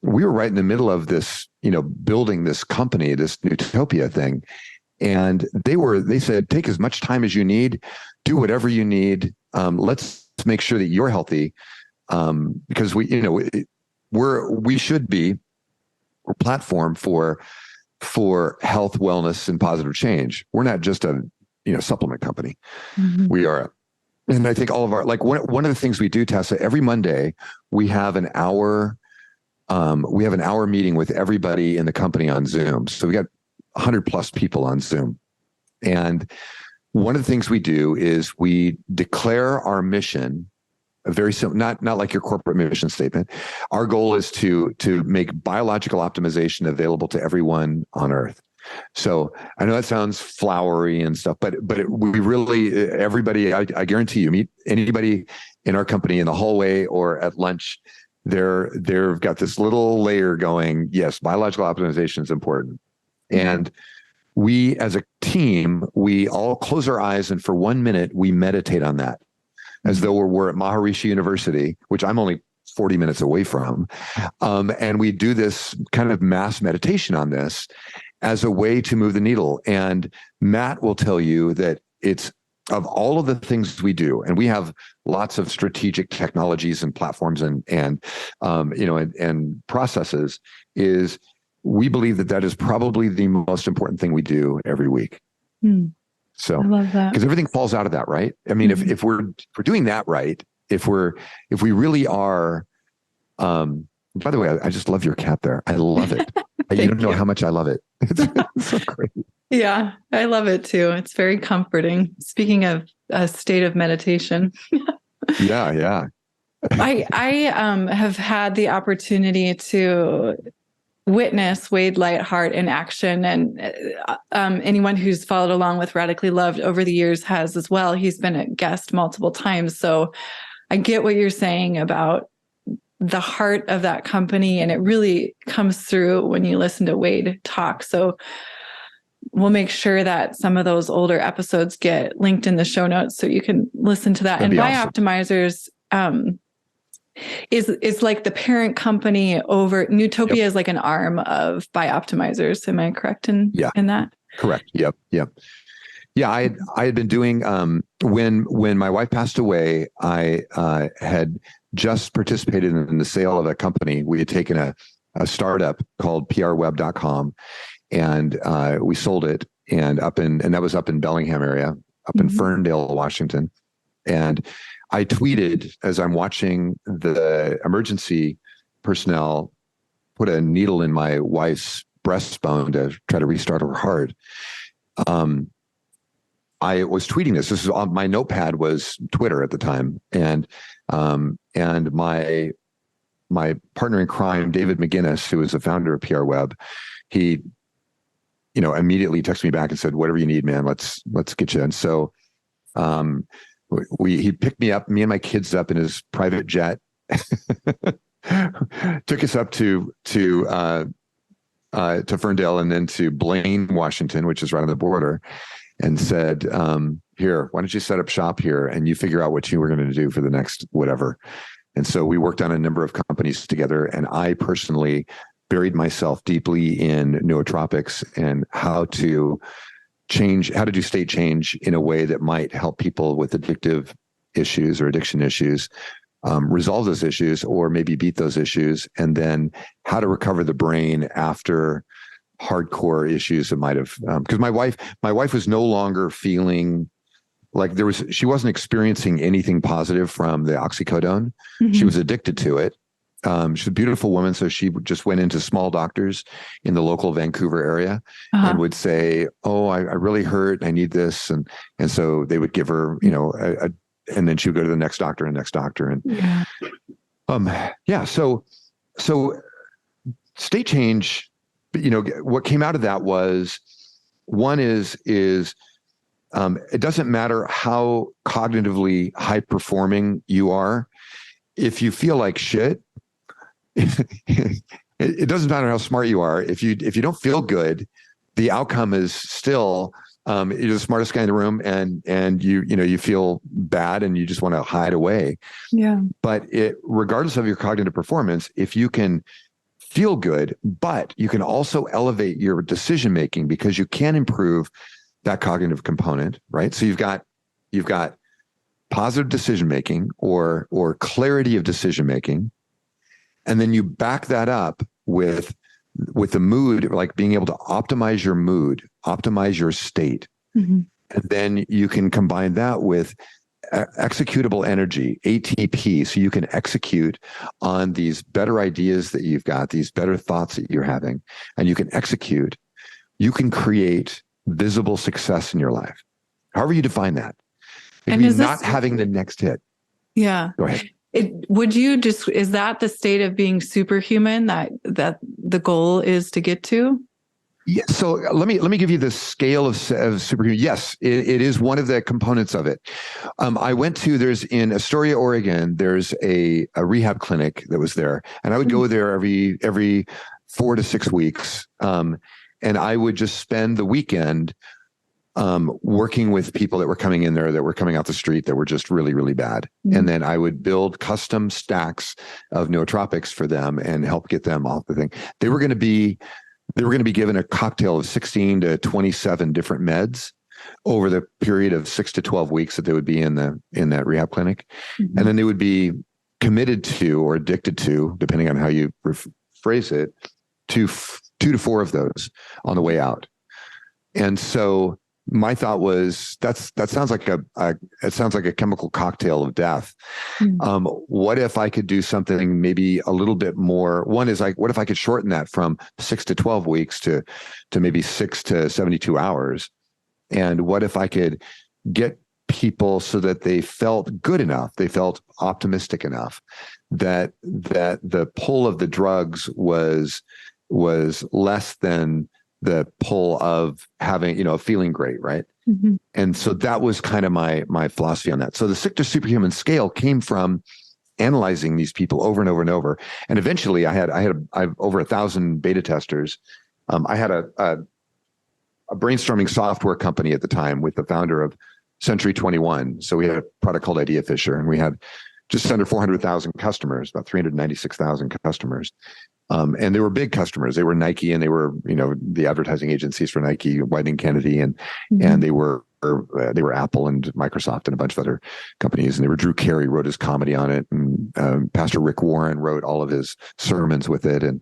we were right in the middle of this, building this company, this Nootopia thing. And they said, take as much time as you need, do whatever you need. Let's make sure that you're healthy. Because we should be a platform for health, wellness, and positive change. We're not just a, supplement company. Mm-hmm. We are. And I think all of our, like, one of the things we do, Tessa, every Monday, we have an hour meeting with everybody in the company on Zoom. So we got 100 plus people on Zoom. And one of the things we do is we declare our mission, a very simple, not like your corporate mission statement. Our goal is to make biological optimization available to everyone on Earth. So I know that sounds flowery and stuff, but we really, everybody, I guarantee you, meet anybody in our company in the hallway or at lunch, they've got this little layer going, yes, biological optimization is important. And we, as a team, we all close our eyes, and for 1 minute, we meditate on that as though we're at Maharishi University, which I'm only 40 minutes away from. And we do this kind of mass meditation on this as a way to move the needle. And Matt will tell you that it's, of all of the things we do, and we have lots of strategic technologies and platforms and processes, is we believe that is probably the most important thing we do every week. So, I love that, because everything falls out of that, right? I mean, if we're doing that right, if we really are, by the way, I just love your cat there. I love it. You don't know how much I love it. It's so great. Yeah, I love it too. It's very comforting. Speaking of a state of meditation. Yeah. I have had the opportunity to witness Wade Lightheart in action, and anyone who's followed along with Radically Loved over the years has as well. He's been a guest multiple times. So I get what you're saying about the heart of that company, and it really comes through when you listen to Wade talk. So we'll make sure that some of those older episodes get linked in the show notes so you can listen to that. That'd And awesome. Bioptimizers is like the parent company over Nootopia is like an arm of Bioptimizers. Am I correct in that? Correct. Yep. Yeah, I had been doing when my wife passed away, I had just participated in the sale of a company. We had taken a startup called prweb.com, and we sold it, and that was up in Bellingham area, up in Ferndale, Washington. And I tweeted as I'm watching the emergency personnel put a needle in my wife's breastbone to try to restart her heart. I was tweeting this. This is on my notepad, was Twitter at the time, and my partner in crime, David McGinnis, who is the founder of PR Web, he, immediately texted me back and said, "Whatever you need, man, let's get you." And so, he picked me up, me and my kids up in his private jet, took us up to Ferndale and then to Blaine, Washington, which is right on the border. and said, here, why don't you set up shop here and you figure out what you were going to do for the next whatever. And so we worked on a number of companies together, and I personally buried myself deeply in nootropics and how to do state change in a way that might help people with addictive issues or addiction issues resolve those issues, or maybe beat those issues, and then how to recover the brain after hardcore issues that might have, because my wife was no longer feeling like she wasn't experiencing anything positive from the oxycodone. Mm-hmm. She was addicted to it. She's a beautiful woman. So she just went into small doctors in the local Vancouver area and would say, oh, I really hurt. I need this. And so they would give her, and then she would go to the next doctor and next doctor. And so state change, what came out of that was, one is it doesn't matter how cognitively high performing you are. If you feel like shit, it doesn't matter how smart you are. If you don't feel good, the outcome is still you're the smartest guy in the room, and you feel bad and you just want to hide away. Yeah. But regardless of your cognitive performance, if you can feel good, but you can also elevate your decision making, because you can improve that cognitive component, right? So you've got positive decision making or clarity of decision making, and then you back that up with the mood, like being able to optimize your mood, optimize your state. Mm-hmm. And then you can combine that with executable energy, ATP, so you can execute on these better ideas that you've got, these better thoughts that you're having, and you can execute. You can create visible success in your life, however you define that. And is not having the next hit. Yeah. Go ahead. Is that the state of being superhuman that the goal is to get to? Yeah. So let me give you the scale of superhuman. Yes, it is one of the components of it. I went to, in Astoria, Oregon, there's a rehab clinic that was there, and I would go there every 4 to 6 weeks. And I would just spend the weekend working with people that were coming in there, that were coming out the street, that were just really, really bad. Mm-hmm. And then I would build custom stacks of nootropics for them and help get them off the thing. They were going to be given a cocktail of 16 to 27 different meds over the period of 6 to 12 weeks that they would be in that rehab clinic. Mm-hmm. And then they would be committed to, or addicted to, depending on how you phrase it, to 2 to 4 of those on the way out. And so my thought was, that sounds like a chemical cocktail of death. Mm-hmm. What if I could do something maybe a little bit more? One is, like, what if I could shorten that from 6 to 12 weeks to maybe 6 to 72 hours? And what if I could get people so that they felt good enough, they felt optimistic enough, that the pull of the drugs was less than the pull of having, feeling great, right? Mm-hmm. And so that was kind of my philosophy on that. So the sick to superhuman scale came from analyzing these people over and over and over. And eventually I have over 1,000 beta testers. I had a brainstorming software company at the time with the founder of Century 21. So we had a product called Idea Fisher, and we had just under 400,000 customers, about 396,000 customers. And they were big customers. They were Nike, and they were, the advertising agencies for Nike, Whiting Kennedy, and they were Apple and Microsoft and a bunch of other companies. And they were, Drew Carey wrote his comedy on it, and Pastor Rick Warren wrote all of his sermons with it, and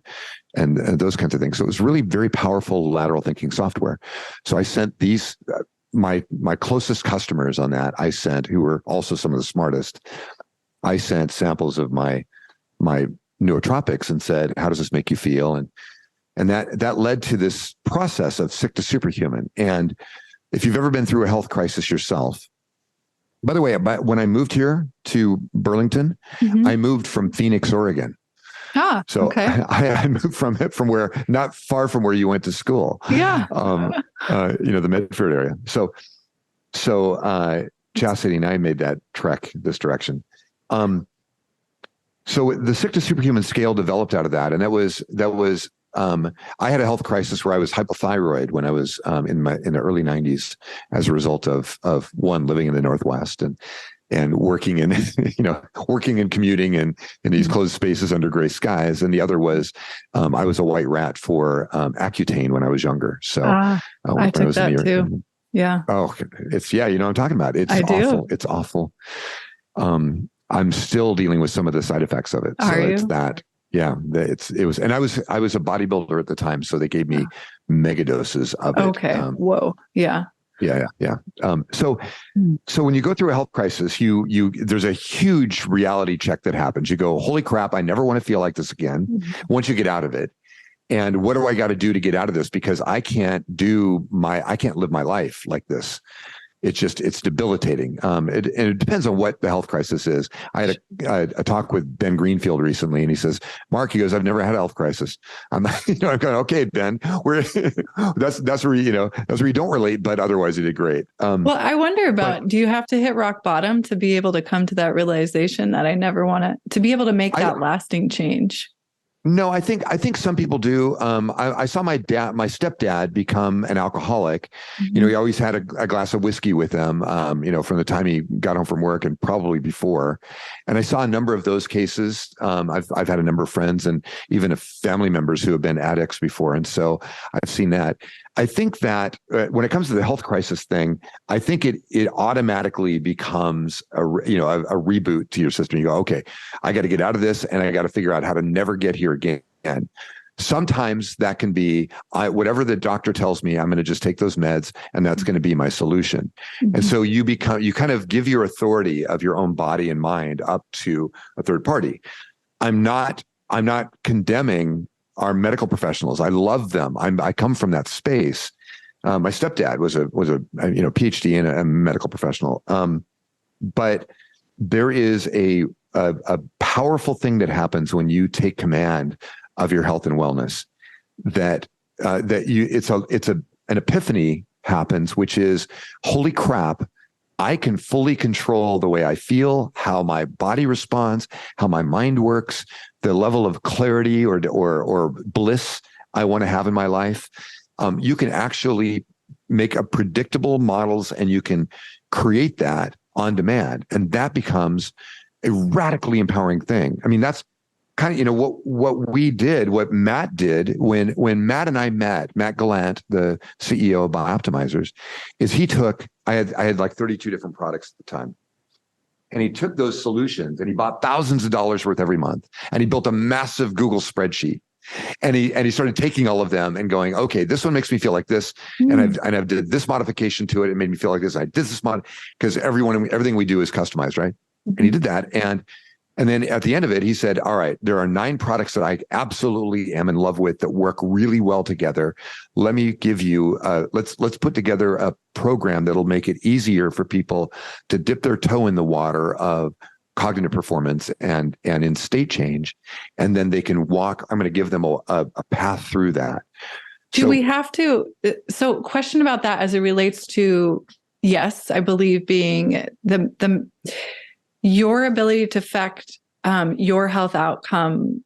those kinds of things. So it was really very powerful lateral thinking software. So I sent these my closest customers on that. I sent, who were also some of the smartest, I sent samples of my nootropics and said, how does this make you feel? And that led to this process of sick to superhuman. And if you've ever been through a health crisis yourself, by the way, when I moved here to Burlington, mm-hmm. I moved from Phoenix, Oregon. So okay. I moved from where, not far from where you went to school. Yeah. The Medford area. So Chastity and I made that trek this direction. So the sick to superhuman scale developed out of that. And that was I had a health crisis where I was hypothyroid when I was in the early 90s as a result of one, living in the Northwest and working in working and commuting in these closed spaces under gray skies, and the other was I was a white rat for Accutane when I was younger. So I took that too. Yeah. Oh, you know what I'm talking about. It's awful. It's awful. I'm still dealing with some of the side effects of it. Are you? It's that. Yeah, it was, and I was a bodybuilder at the time, so they gave me mega doses of it. Okay. Whoa. Yeah. Yeah. So when you go through a health crisis, there's a huge reality check that happens. You go, holy crap, I never want to feel like this again. Once you get out of it, and what do I got to do to get out of this? Because I can't live my life like this. It's debilitating. It depends on what the health crisis is. I had a talk with Ben Greenfield recently, and he says, Mark, he goes, I've never had a health crisis. I'm going, okay, Ben, that's where you don't relate, but otherwise you did great. Well, I wonder do you have to hit rock bottom to be able to come to that realization that I never want to be able to make that lasting change? No, I think some people do. I saw my stepdad become an alcoholic. He always had a glass of whiskey with him, from the time he got home from work and probably before. And I saw a number of those cases. I've had a number of friends and even family members who have been addicts before. And so I've seen that. I think that when it comes to the health crisis thing, I think it automatically becomes a reboot to your system. You go, okay, I got to get out of this, and I got to figure out how to never get here again. Sometimes that can be whatever the doctor tells me, I'm going to just take those meds, and that's going to be my solution. And so you kind of give your authority of your own body and mind up to a third party. I'm not condemning our medical professionals. I love them. I come from that space. My stepdad was a PhD in a medical professional. But there is a powerful thing that happens when you take command of your health and wellness. An epiphany happens, which is, holy crap, I can fully control the way I feel, how my body responds, how my mind works, the level of clarity or bliss I want to have in my life. You can actually make a predictable models, and you can create that on demand. And that becomes a radically empowering thing. I mean, that's kind of, what we did, what Matt did when Matt and I met, Matt Gallant, the CEO of Bioptimizers, is I had like 32 different products at the time. And he took those solutions and he bought thousands of dollars worth every month. And he built a massive Google spreadsheet. And he started taking all of them and going, okay, this one makes me feel like this. And I've did this modification to it. It made me feel like this. I did this because everything we do is customized, right? And he did that. And then at the end of it, he said, all right, there are 9 products that I absolutely am in love with that work really well together. Let me give you, let's put together a program that'll make it easier for people to dip their toe in the water of cognitive performance and in state change. And then they can walk. I'm going to give them a path through that. We have to? So question about that as it relates to, yes, I believe being your ability to affect your health outcome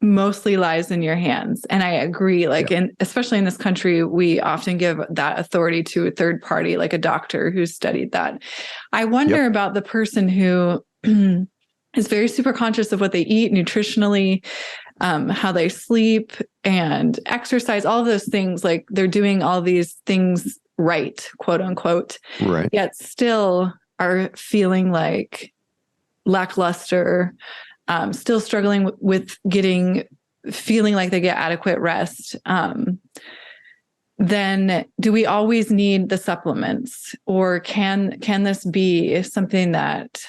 mostly lies in your hands. And I agree, especially in this country, we often give that authority to a third party, like a doctor who's studied that. I wonder about the person who is very super conscious of what they eat nutritionally, how they sleep and exercise, all of those things, like they're doing all these things right, quote unquote, right, yet still are feeling like lackluster, still struggling with feeling like they get adequate rest. Then do we always need the supplements, or can this be something that,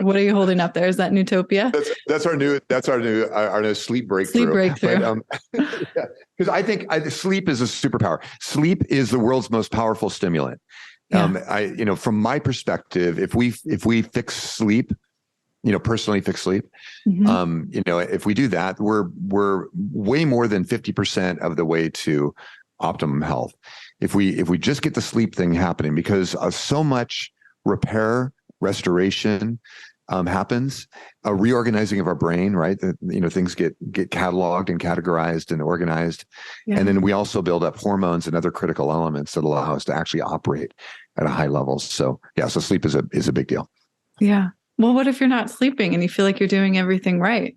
what are you holding up there? Is that Nootopia? That's our new sleep breakthrough. Sleep breakthrough. Because I think sleep is a superpower. Sleep is the world's most powerful stimulant. Yeah. From my perspective, if we fix sleep, personally fix sleep, if we do that, we're way more than 50% of the way to optimum health. If we just get the sleep thing happening, because so much repair, restoration, happens, a reorganizing of our brain, right? That, things get cataloged and categorized and organized. Yeah. And then we also build up hormones and other critical elements that allow us to actually operate at a high level. So so sleep is a big deal. Yeah. Well, what if you're not sleeping and you feel like you're doing everything right?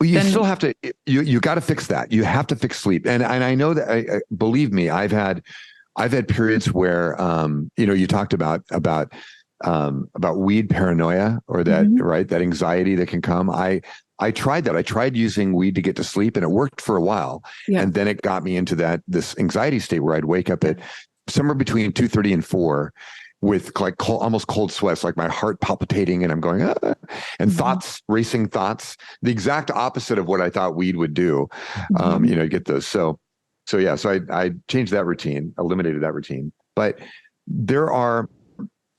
Well, you still have to, you got to fix that. You have to fix sleep. And I know that, believe me, I've had periods where, you talked about weed paranoia, or that, right, that anxiety that can come. I tried that. I tried using weed to get to sleep, and it worked for a while. Yeah. And then it got me into this anxiety state where I'd wake up at somewhere between 2:30 and 4 with almost cold sweats, like my heart palpitating, and I'm going, and racing thoughts, the exact opposite of what I thought weed would do. You get those. So I changed that routine, eliminated that routine. But there are,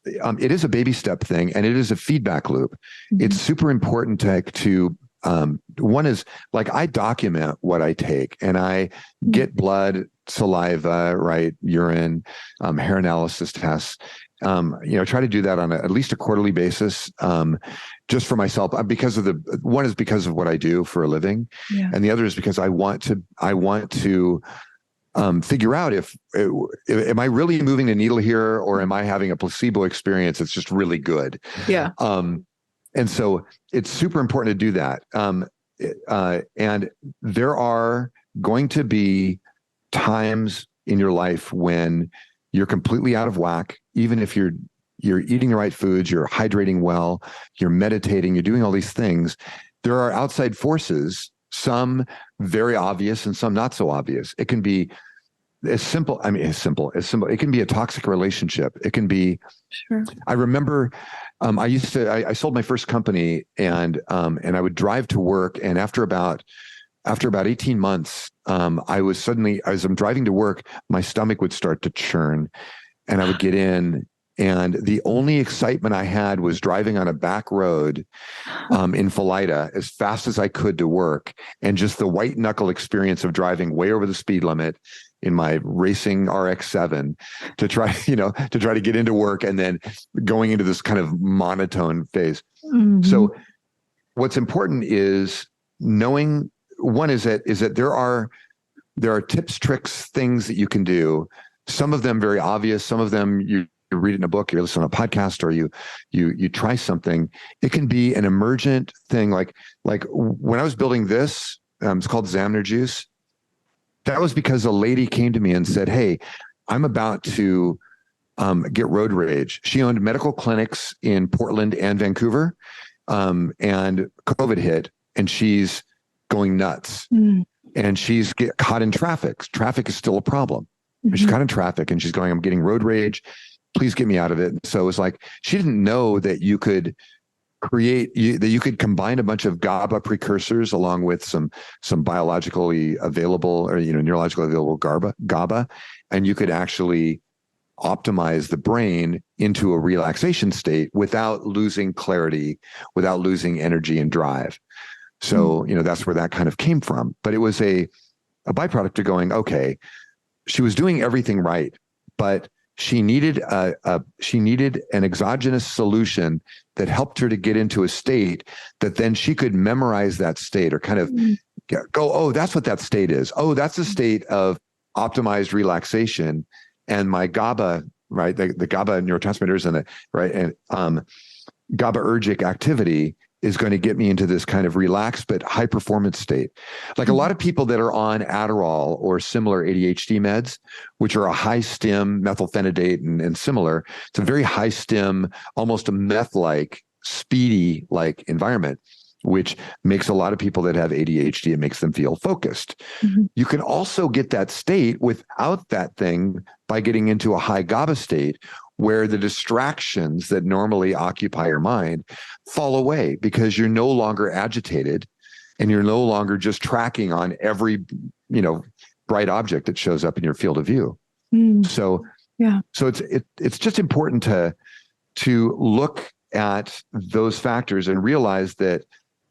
it is a baby step thing, and it is a feedback loop. It's super important to one is, like, I document what I take, and I get blood, saliva, right, urine, hair analysis tests. Try to do that on at least a quarterly basis, just for myself, because of one is because of what I do for a living. Yeah. And the other is because I want to figure out if am I really moving the needle here, or am I having a placebo experience that's just really good? Yeah. And so it's super important to do that. And there are going to be times in your life when you're completely out of whack, even if you're eating the right foods, you're hydrating well, you're meditating, you're doing all these things. There are outside forces, some very obvious and some not so obvious. It can be as simple. It can be a toxic relationship. It can be, sure. I remember, I sold my first company, and I would drive to work. And after about 18 months, as I'm driving to work, my stomach would start to churn, and I would get in, and the only excitement I had was driving on a back road in Philida as fast as I could to work, and just the white knuckle experience of driving way over the speed limit in my racing RX-7 to try to get into work, and then going into this kind of monotone phase. So what's important is knowing, one is that there are tips, tricks, things that you can do. Some of them very obvious. Some of them you read it in a book, you listen to a podcast, or you try something. It can be an emergent thing. Like when I was building this, it's called Zamner Juice. That was because a lady came to me and said, "Hey, I'm about to get road rage." She owned medical clinics in Portland and Vancouver, and COVID hit, and she's going nuts. And she's caught in traffic. Traffic is still a problem. She's caught in traffic, and she's going, "I'm getting road rage. Please get me out of it." And so it was like, she didn't know that you could combine a bunch of GABA precursors along with some biologically available, or neurologically available GABA, and you could actually optimize the brain into a relaxation state without losing clarity, without losing energy and drive. So, that's where that kind of came from. But it was a byproduct of going, okay, she was doing everything right, but she needed an exogenous solution that helped her to get into a state that then she could memorize that state, or kind of go, "Oh, that's what that state is. Oh, that's a state of optimized relaxation." And my GABA, right, the GABA neurotransmitters and GABAergic activity is going to get me into this kind of relaxed but high performance state. Like a lot of people that are on Adderall or similar ADHD meds, which are a high stim methylphenidate and similar, it's a very high stim, almost a meth-like, speedy like environment, which makes a lot of people that have ADHD, it makes them feel focused. You can also get that state without that thing by getting into a high GABA state, where the distractions that normally occupy your mind fall away, because you're no longer agitated, and you're no longer just tracking on every, bright object that shows up in your field of view. So it's just important to look at those factors and realize that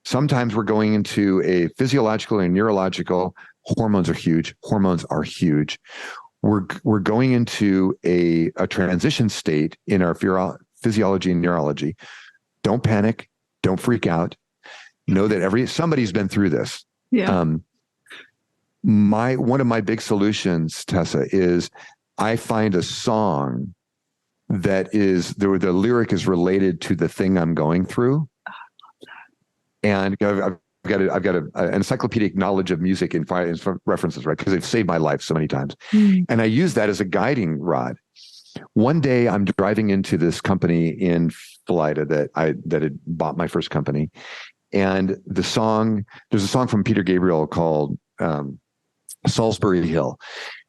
sometimes we're going into a physiological and neurological. Hormones are huge. We're going into a transition state in our physiology and neurology. Don't panic. Don't freak out. Know that somebody's been through this. Yeah. One of my big solutions, Tessa, is I find a song that is the lyric is related to the thing I'm going through. And I've got an encyclopedic knowledge of music in references, right? Because they've saved my life so many times. And I use that as a guiding rod. One day I'm driving into this company in Florida that had bought my first company. And there's a song from Peter Gabriel called Salisbury Hill.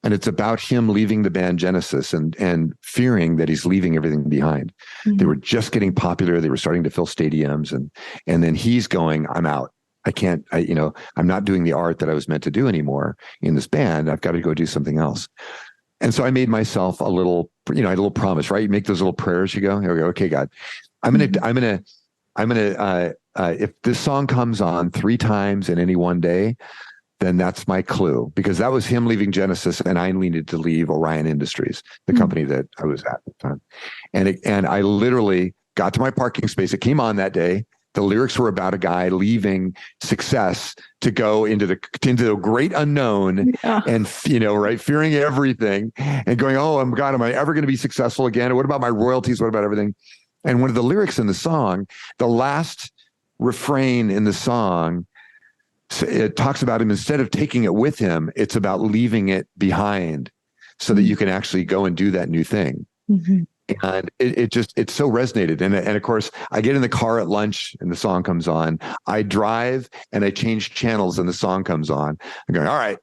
And it's about him leaving the band Genesis and fearing that he's leaving everything behind. They were just getting popular. They were starting to fill stadiums. And then he's going, I'm out. I'm not doing the art that I was meant to do anymore in this band. I've got to go do something else. And so I made myself a little promise, right? You make those little prayers. You go, okay, God, I'm gonna, if this song comes on 3 times in any one day, then that's my clue, because that was him leaving Genesis and I needed to leave Orion Industries, the company that I was at the time. And I literally got to my parking space. It came on that day. The lyrics were about a guy leaving success to go into the great unknown, and fearing everything and going, oh, God, am I ever going to be successful again? What about my royalties? What about everything? And one of the lyrics in the song, the last refrain in the song, it talks about him, instead of taking it with him, it's about leaving it behind so that you can actually go and do that new thing. And it so resonated. And of course, I get in the car at lunch and the song comes on. I drive and I change channels and the song comes on. I'm going, all right.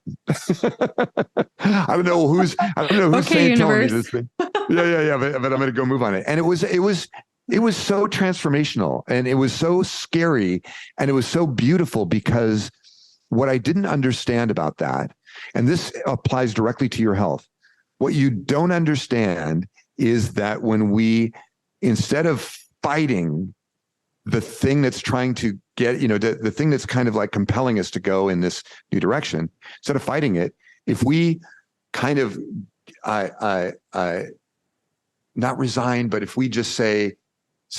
I don't know who's okay, telling me this thing. Yeah. But I'm going to go move on it. And it was so transformational, and it was so scary, and it was so beautiful, because what I didn't understand about that, and this applies directly to your health, what you don't understand is that when we, instead of fighting the thing that's trying to get, the thing that's kind of like compelling us to go in this new direction, instead of fighting it, if we kind of, not resign, but if we just say,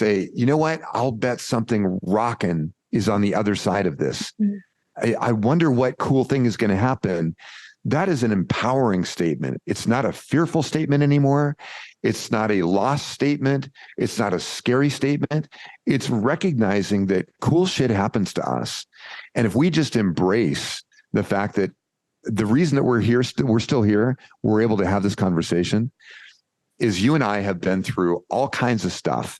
you know what, I'll bet something rockin' is on the other side of this. I wonder what cool thing is going to happen. That is an empowering statement. It's not a fearful statement anymore. It's not a lost statement. It's not a scary statement. It's recognizing that cool shit happens to us. And if we just embrace the fact that the reason that we're here, we're still here, we're able to have this conversation, is you and I have been through all kinds of stuff,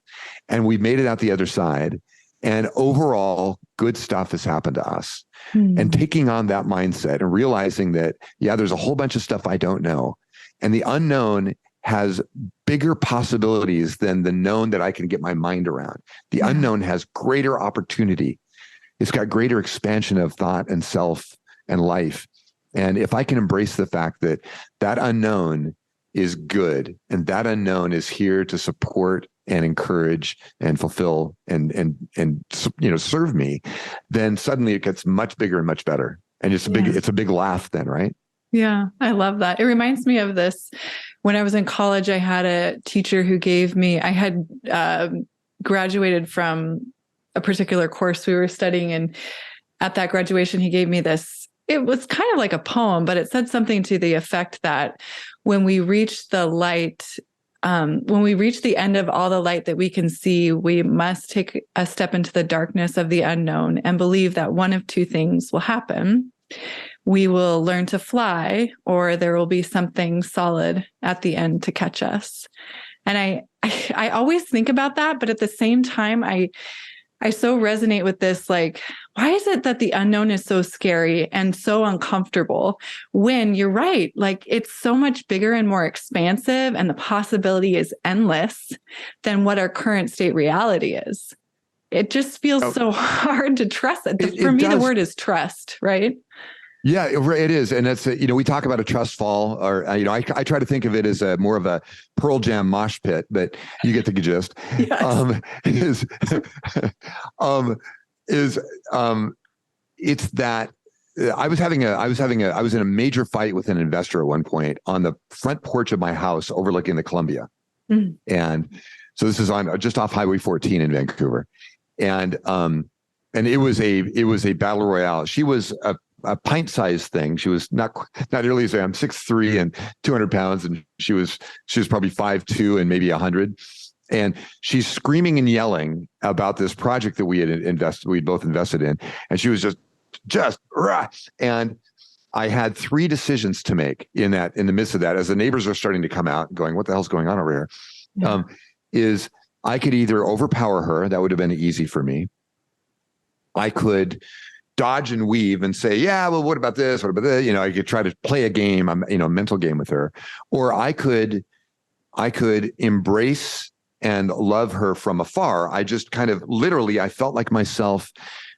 and we've made it out the other side. And overall, good stuff has happened to us. And taking on that mindset and realizing that, there's a whole bunch of stuff I don't know. And the unknown has bigger possibilities than the known that I can get my mind around. The unknown has greater opportunity. It's got greater expansion of thought and self and life. And if I can embrace the fact that that unknown is good, and that unknown is here to support and encourage and fulfill and serve me, then suddenly it gets much bigger and much better. And it's a big laugh then, right? Yeah, I love that. It reminds me of this. When I was in college, I had a teacher who I had graduated from a particular course we were studying. And at that graduation, he gave me this. It was kind of like a poem, but it said something to the effect that when we reach the light, when we reach the end of all the light that we can see, we must take a step into the darkness of the unknown and believe that one of 2 things will happen. We will learn to fly, or there will be something solid at the end to catch us. And I always think about that, but at the same time, I so resonate with this, like, why is it that the unknown is so scary and so uncomfortable when you're right? Like, it's so much bigger and more expansive, and the possibility is endless than what our current state reality is. It just feels so hard to trust it. For me, the word is trust, right? Yeah, it is. And that's, we talk about a trust fall, or, I try to think of it as more of a Pearl Jam mosh pit, but you get the gist. Yes. It's that I was in a major fight with an investor at one point on the front porch of my house overlooking the Columbia. And So this is on just off Highway 14 in Vancouver. And it was a battle royale. She was a pint-sized thing. She was not nearly as I'm 6'3" and 200 pounds, and she was probably 5'2" and maybe 100. And she's screaming and yelling about this project that we'd both invested in, and she was just rah. And I had 3 decisions to make in the midst of that, as the neighbors are starting to come out, going, "What the hell's going on over here?" Yeah. Is I could either overpower her, that would have been easy for me. I could dodge and weave and say, "Yeah, well, what about this? What about this?" I could try to play a game, a mental game with her, or I could embrace and love her from afar. I just kind of literally, I felt like myself,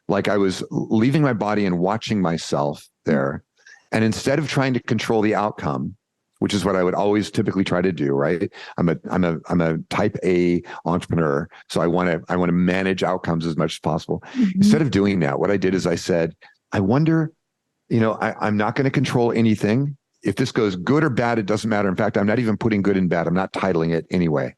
like I was leaving my body and watching myself there. And instead of trying to control the outcome, which is what I would always typically try to do, right? I'm a type A entrepreneur, so I want to manage outcomes as much as possible. Mm-hmm. Instead of doing that, what I did is I said, I wonder, I'm not going to control anything. If this goes good or bad, it doesn't matter. In fact, I'm not even putting good and bad. I'm not titling it anyway.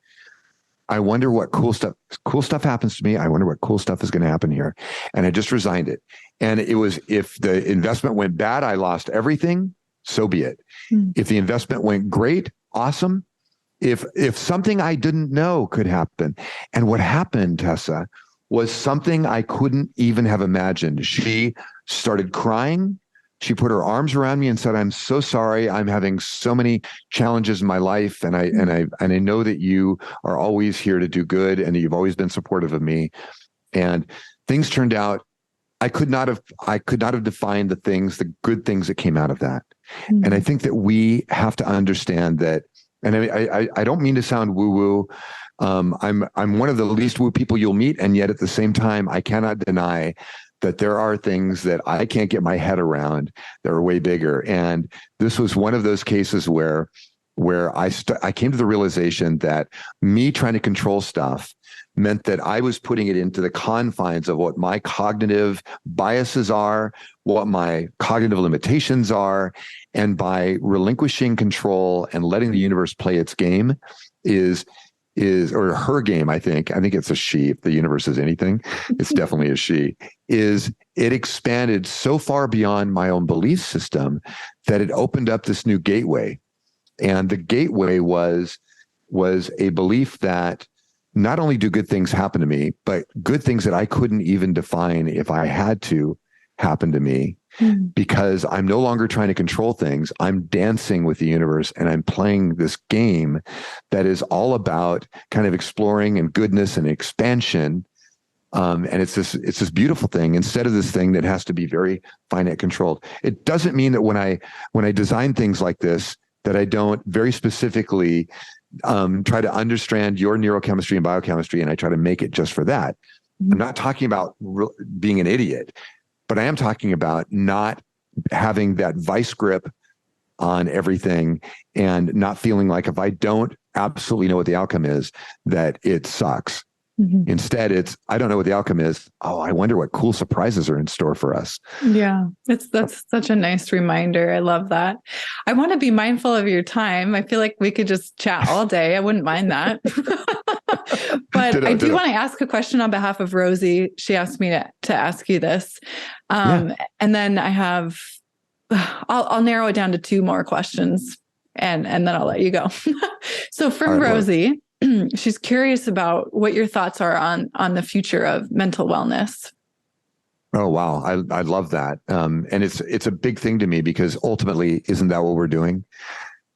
I wonder what cool stuff happens to me. I wonder what cool stuff is going to happen here. And I just resigned it. And it was, if the investment went bad, I lost everything, so be it. Mm. If the investment went great, awesome. If something I didn't know could happen. And what happened, Tessa, was something I couldn't even have imagined. She started crying. She put her arms around me and said, "I'm so sorry. I'm having so many challenges in my life. And I know that you are always here to do good and that you've always been supportive of me." And things turned out, I could not have defined the good things that came out of that. Mm-hmm. And I think that we have to understand that, and I don't mean to sound woo-woo. I'm one of the least woo people you'll meet. And yet at the same time, I cannot deny that there are things that I can't get my head around that are way bigger. And this was one of those cases where I came to the realization that me trying to control stuff meant that I was putting it into the confines of what my cognitive biases are, what my cognitive limitations are. And by relinquishing control and letting the universe play its game or her game, I think it's a she. If the universe is anything, it's definitely a she. It expanded so far beyond my own belief system that it opened up this new gateway. And the gateway was a belief that not only do good things happen to me, but good things that I couldn't even define if I had to happen to me. Because I'm no longer trying to control things. I'm dancing with the universe and I'm playing this game that is all about kind of exploring and goodness and expansion. And it's this beautiful thing instead of this thing that has to be very finite controlled. It doesn't mean that when I design things like this, that I don't very specifically try to understand your neurochemistry and biochemistry and I try to make it just for that. I'm not talking about being an idiot. But I am talking about not having that vice grip on everything and not feeling like if I don't absolutely know what the outcome is, that it sucks. Mm-hmm. Instead, I don't know what the outcome is. Oh, I wonder what cool surprises are in store for us. Yeah, that's such a nice reminder. I love that. I want to be mindful of your time. I feel like we could just chat all day. I wouldn't mind that. But I do want to ask a question on behalf of Rosie. She asked me to ask you this. And then I'll narrow it down to 2 more questions and then I'll let you go. So from Rosie, she's curious about what your thoughts are on the future of mental wellness. Oh, wow. I love that. And it's a big thing to me because ultimately, isn't that what we're doing?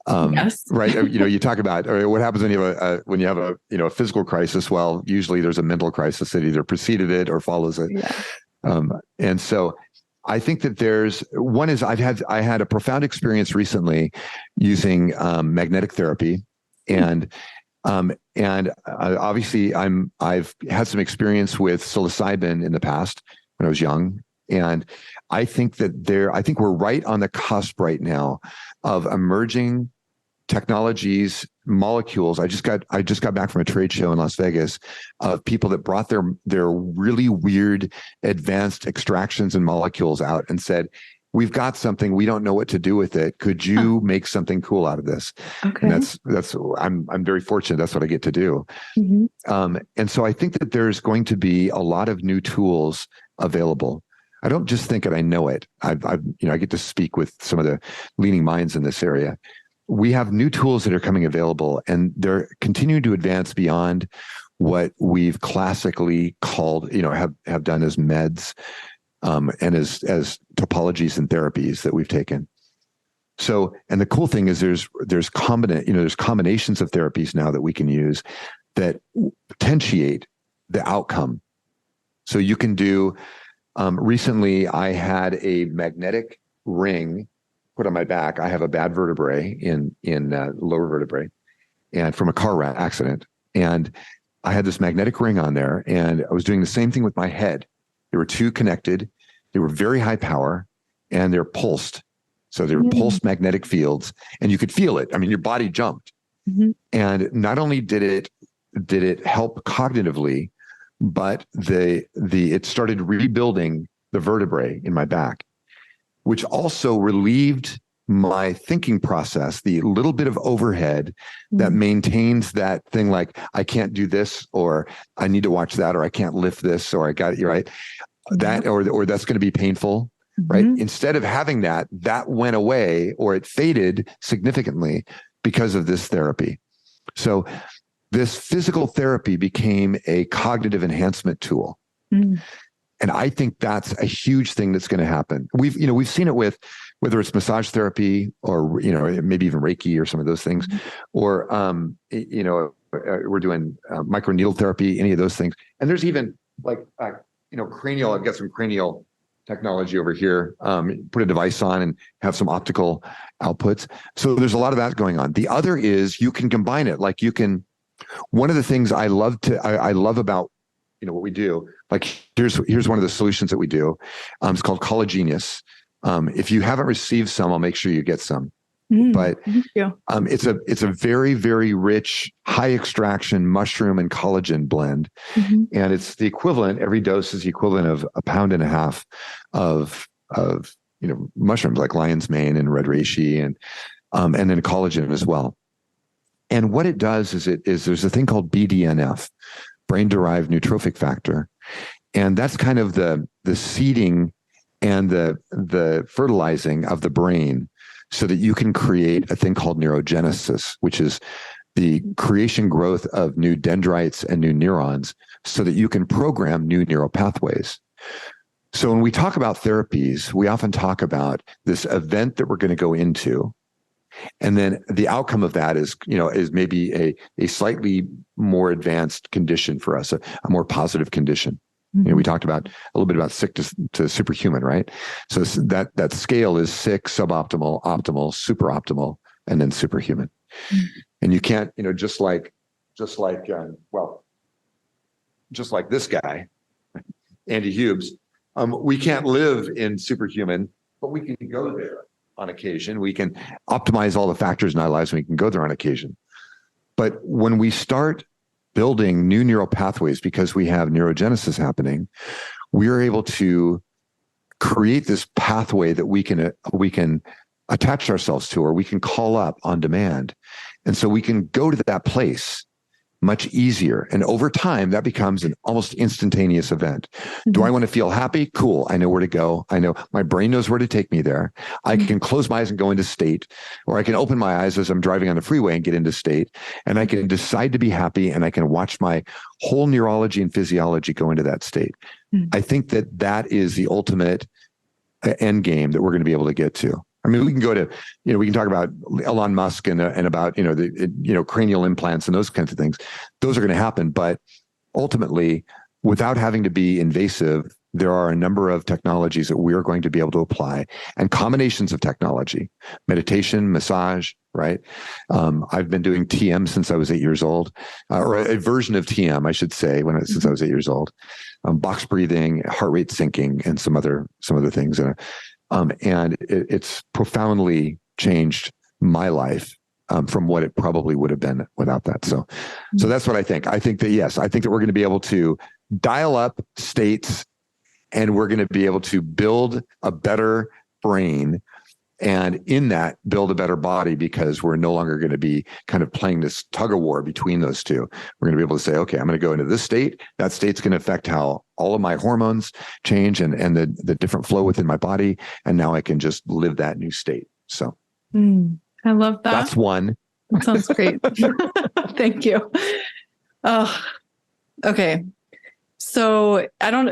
Yes. Right. You talk about what happens when you have a physical crisis. Well, usually there's a mental crisis that either preceded it or follows it. Yeah. And so I think that I had a profound experience recently using magnetic therapy, and obviously I've had some experience with psilocybin in the past when I was young. And I think we're right on the cusp right now of emerging technologies, molecules. I just got back from a trade show in Las Vegas of people that brought their really weird advanced extractions and molecules out and said, we've got something, we don't know what to do with it. Could you make something cool out of this? Okay. And I'm very fortunate. That's what I get to do. And so I think that there's going to be a lot of new tools available. I don't just think it, I know it. I get to speak with some of the leading minds in this area. We have new tools that are coming available, and they're continuing to advance beyond what we've classically called, have done as meds, and as topologies and therapies that we've taken. So, and the cool thing is there's combinations of therapies now that we can use that potentiate the outcome. So you can do, recently I had a magnetic ring put on my back. I have a bad vertebrae in lower vertebrae, and from a car accident. And I had this magnetic ring on there, and I was doing the same thing with my head. They were two connected. They were very high power, and they're pulsed. So they were pulsed magnetic fields, and you could feel it. I mean, your body jumped. And not only did it help cognitively, but it started rebuilding the vertebrae in my back, which also relieved my thinking process, the little bit of overhead that maintains that thing, like I can't do this, or I need to watch that, or I can't lift this, or I got it right. That, or that's going to be painful, right? Instead of having that went away, or it faded significantly because of this therapy. So this physical therapy became a cognitive enhancement tool. And I think that's a huge thing that's going to happen. We've seen it with, whether it's massage therapy or, maybe even Reiki or some of those things, or, we're doing microneedle therapy, any of those things. And there's even cranial, I've got some cranial technology over here, put a device on and have some optical outputs. So there's a lot of that going on. The other is you can combine it. Like one of the things I love about, what we do, like here's one of the solutions that we do. It's called collagenous. If you haven't received some, I'll make sure you get some. But it's a very, very rich, high extraction mushroom and collagen blend. And it's the equivalent, every dose is the equivalent of 1.5 pounds of mushrooms like lion's mane and red reishi and then collagen as well. And what it does is there's a thing called BDNF, brain-derived neurotrophic factor. And that's kind of the seeding and the fertilizing of the brain so that you can create a thing called neurogenesis, which is the creation growth of new dendrites and new neurons so that you can program new neural pathways. So when we talk about therapies, we often talk about this event that we're going to go into. And then the outcome of that is maybe a slightly more advanced condition for us, a more positive condition. We talked about a little bit about sick to superhuman, right? So that scale is sick, suboptimal, optimal, super optimal, and then superhuman. And you can't, just like this guy, Andy Hughes, we can't live in superhuman, but we can go there on occasion. We can optimize all the factors in our lives, and we can go there on occasion. But when we start building new neural pathways because we have neurogenesis happening, we are able to create this pathway that we can attach ourselves to, or we can call up on demand. And so we can go to that place much easier. And over time, that becomes an almost instantaneous event. Do I want to feel happy? Cool. I know where to go. I know my brain knows where to take me there. I can close my eyes and go into state, or I can open my eyes as I'm driving on the freeway and get into state. And I can decide to be happy, and I can watch my whole neurology and physiology go into that state. I think that is the ultimate end game that we're going to be able to get to. I mean, we can go to, we can talk about Elon Musk and about, cranial implants and those kinds of things. Those are going to happen. But ultimately, without having to be invasive, there are a number of technologies that we are going to be able to apply, and combinations of technology, meditation, massage, right? I've been doing TM since I was 8 years old, or a version of TM, I should say, since I was 8 years old. Box breathing, heart rate syncing, and some other things. And it's profoundly changed my life from what it probably would have been without that. So that's what I think. I think that, yes, I think that we're going to be able to dial up states, and we're going to be able to build a better brain. And in that, build a better body, because we're no longer going to be kind of playing this tug of war between those two. We're going to be able to say, okay, I'm going to go into this state. That state's going to affect how all of my hormones change and the different flow within my body. And now I can just live that new state. So I love that. That's one. That sounds great. Thank you. Oh, okay. So I don't.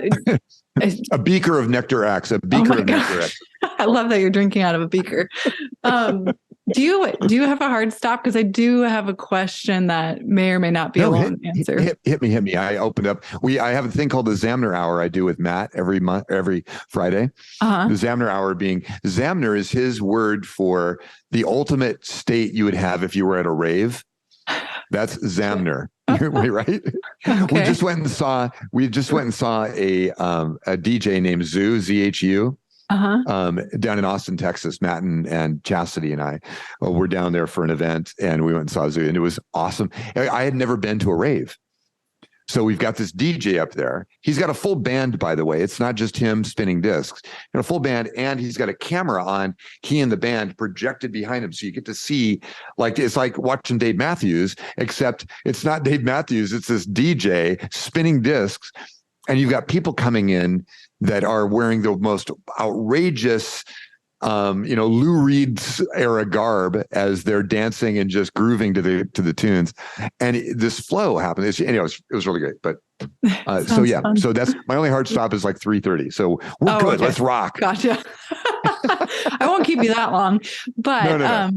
A beaker of Nectar X. A beaker of Nectar X. I love that you're drinking out of a beaker. Do you have a hard stop? Because I do have a question that may or may not be a long answer. Hit me. I opened up. I have a thing called the Zamner Hour I do with Matt every Friday. Uh-huh. The Zamner Hour Zamner is his word for the ultimate state you would have if you were at a rave. That's Zamner. Right? Okay. We just went and saw a DJ named Zoo, ZHU. Down in Austin, Texas. Matt and Chastity and I were down there for an event, and we went and saw Zoo, and it was awesome. I had never been to a rave. So we've got this DJ up there. He's got a full band, by the way. It's not just him spinning discs. Got a full band, and he's got a camera on. He and the band projected behind him, so you get to see, like, it's like watching Dave Matthews, except it's not Dave Matthews. It's this DJ spinning discs, and you've got people coming in that are wearing the most outrageous, Lou Reed's era garb as they're dancing and just grooving to the tunes, and this flow happened. It was really great. But fun. So that's my only hard stop is like 3:30. So we're good. Okay. Let's rock. Gotcha. I won't keep you that long, but no.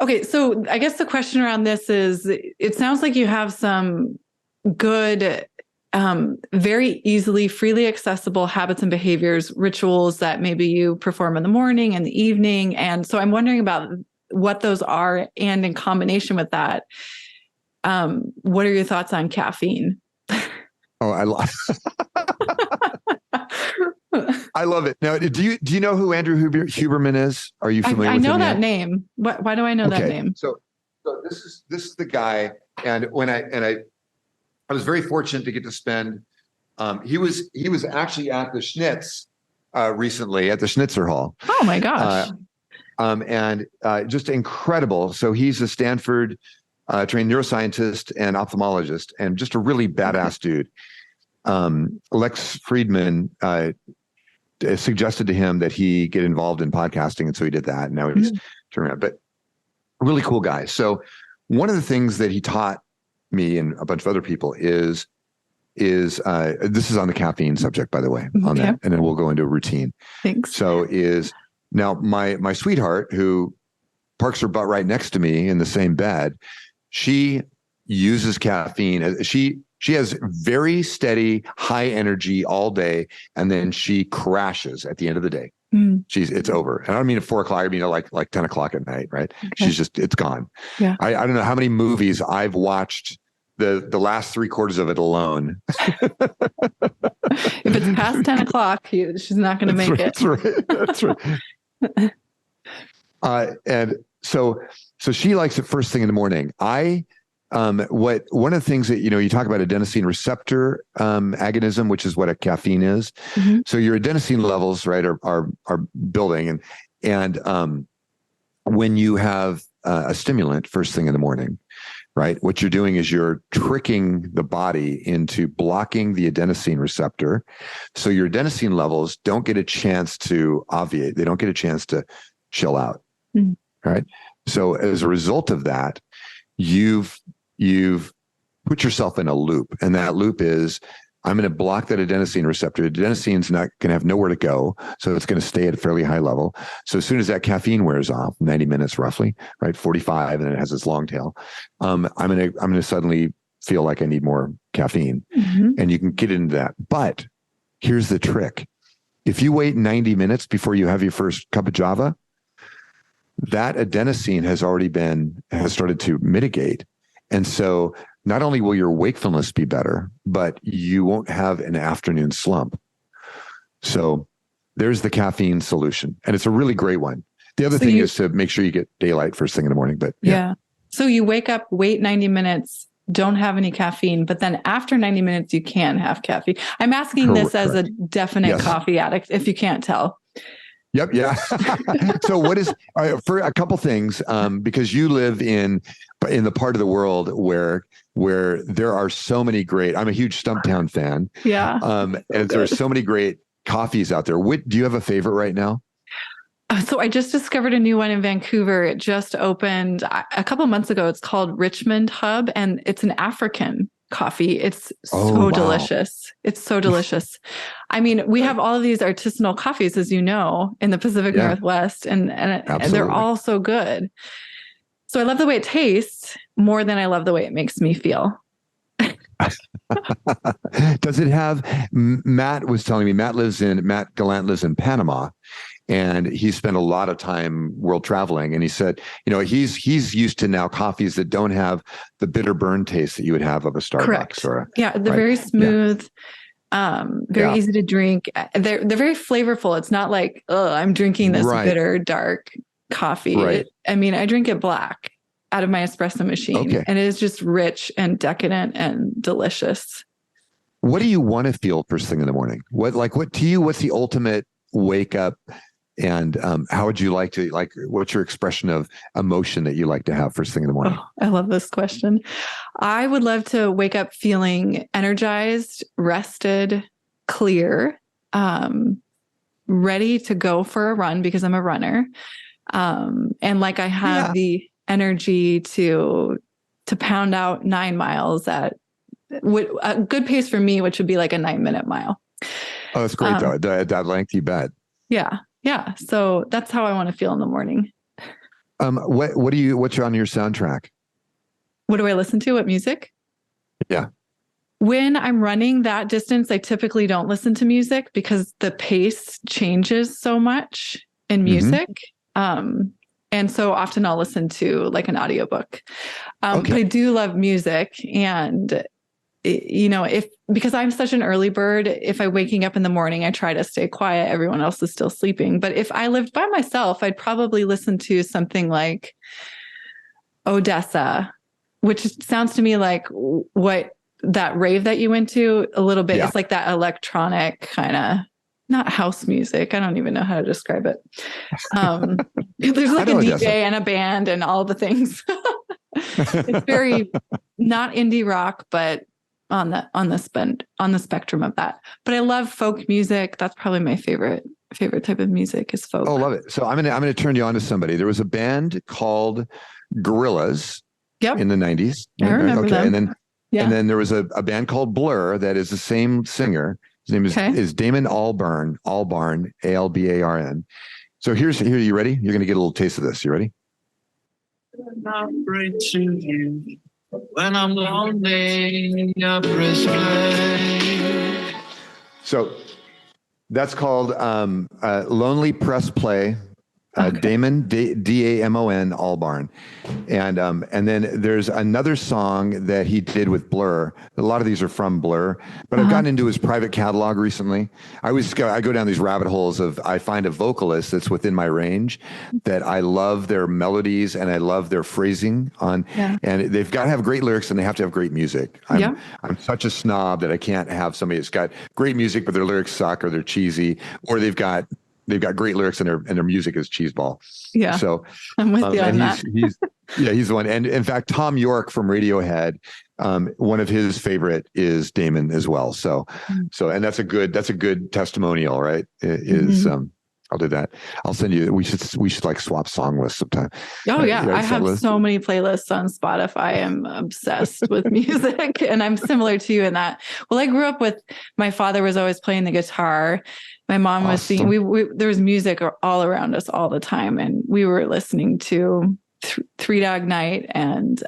Okay. So I guess the question around this is: it sounds like you have some good, very easily, freely accessible habits and behaviors, rituals that maybe you perform in the morning and the evening. And so I'm wondering about what those are. And in combination with that, what are your thoughts on caffeine? Oh, I love it. Now, do you know who Andrew Huberman is? Are you familiar with him? I know that name. Why do I know that name? So this is the guy. And when I was very fortunate to get to spend. He was actually at the Schnitz recently, at the Schnitzer Hall. Oh my gosh! And just incredible. So he's a Stanford trained neuroscientist and ophthalmologist, and just a really badass dude. Lex Friedman suggested to him that he get involved in podcasting, and so he did that. And now he's turning around. But really cool guy. So one of the things that he taught me and a bunch of other people is this is on the caffeine subject, by the way, on that, and then we'll go into a routine. Thanks. So is now my sweetheart, who parks her butt right next to me in the same bed, she uses caffeine. She has very steady, high energy all day, and then she crashes at the end of the day. It's over. And I don't mean at 4 o'clock. I mean like 10 o'clock at night, right? Okay. It's gone. Yeah. I don't know how many movies I've watched the last 3/4 of it alone. If it's past 10 o'clock, she's not going to make it. That's right. And so she likes it first thing in the morning. One of the things that, you talk about adenosine receptor agonism, which is what a caffeine is. Mm-hmm. So your adenosine levels, right, are building, and when you have a stimulant first thing in the morning, right, what you're doing is you're tricking the body into blocking the adenosine receptor, so your adenosine levels don't get a chance to ovulate. They don't get a chance to chill out, right? So as a result of that, you've put yourself in a loop, and that loop is, I'm going to block that adenosine receptor. Adenosine's not going to have nowhere to go, so it's going to stay at a fairly high level. So as soon as that caffeine wears off, 90 minutes roughly, right, 45, and then it has its long tail, I'm going to suddenly feel like I need more caffeine, and you can get into that. But here's the trick: if you wait 90 minutes before you have your first cup of Java, that adenosine has started to mitigate. And so not only will your wakefulness be better, but you won't have an afternoon slump. So there's the caffeine solution. And it's a really great one. The other thing is to make sure you get daylight first thing in the morning. But yeah. So you wake up, wait 90 minutes, don't have any caffeine, but then after 90 minutes, you can have caffeine. I'm asking this as a definite coffee addict, if you can't tell. Yep. Yeah. So what is for a couple things, because you live in the part of the world where there are so many great, I'm a huge Stumptown fan. Yeah. And there's so many great coffees out there. Do you have a favorite right now? So I just discovered a new one in Vancouver. It just opened a couple months ago. It's called Richmond Hub, and it's an African coffee. It's so delicious. It's so delicious. I mean, we have all of these artisanal coffees, as you know, in the Pacific Northwest, and they're all so good. So I love the way it tastes more than I love the way it makes me feel. Does it have, Matt was telling me, Matt Gallant lives in Panama, and he spent a lot of time world traveling. And he said, he's used to now coffees that don't have the bitter burn taste that you would have of a Starbucks. Correct. They're right? very smooth, very easy to drink. They're very flavorful. It's not like, oh, I'm drinking this bitter, dark coffee. Right. I drink it black out of my espresso machine, and it is just rich and decadent and delicious. What do you want to feel first thing in the morning? What to you, what's the ultimate wake up? And how would you like to, what's your expression of emotion that you like to have first thing in the morning? Oh, I love this question. I would love to wake up feeling energized, rested, clear, ready to go for a run because I'm a runner. And like I have the energy to pound out 9 miles at a good pace for me, which would be like a 9-minute mile. Oh, that's great though. At that length, you bet. Yeah. Yeah. So that's how I want to feel in the morning. What's on your soundtrack? What do I listen to? What music? Yeah. When I'm running that distance, I typically don't listen to music because the pace changes so much in music. And so often I'll listen to like an audiobook. But I do love music, and because I'm such an early bird, if I'm waking up in the morning, I try to stay quiet. Everyone else is still sleeping. But if I lived by myself, I'd probably listen to something like Odessa, which sounds to me like what that rave that you went to a little bit. Yeah. It's like that electronic kind of, not house music. I don't even know how to describe it. There's like a DJ and a band and all the things. It's very not indie rock, but on the spectrum of that. But I love folk music. That's probably my favorite type of music is folk. Oh, love it. So I'm gonna turn you on to somebody. There was a band called Gorillaz in the 90s. I remember them. And then there was a band called Blur that is the same singer. His name is Damon Albarn, Albarn. So here, you ready? You're gonna get a little taste of this. You ready? Not bring to you when I'm lonely, I press play. So that's called Lonely Press Play. Damon, Damon Albarn. And then there's another song that he did with Blur. A lot of these are from Blur, but I've gotten into his private catalog recently. I go down these rabbit holes I find a vocalist that's within my range that I love their melodies and I love their phrasing and they've got to have great lyrics and they have to have great music. I'm such a snob that I can't have somebody that's got great music, but their lyrics suck or they're cheesy, or they've got great lyrics and their music is cheeseball. Yeah. So I'm with you on that. He's the one. And in fact, Tom York from Radiohead, one of his favorite is Damon as well. So and that's a good testimonial, right? I'll do that. I'll send you. We should like swap song lists sometime. Oh yeah, I have so many playlists on Spotify. I'm obsessed with music, and I'm similar to you in that. Well, I grew up with my father was always playing the guitar. My mom was singing. There was music all around us all the time, and we were listening to Three Dog Night, and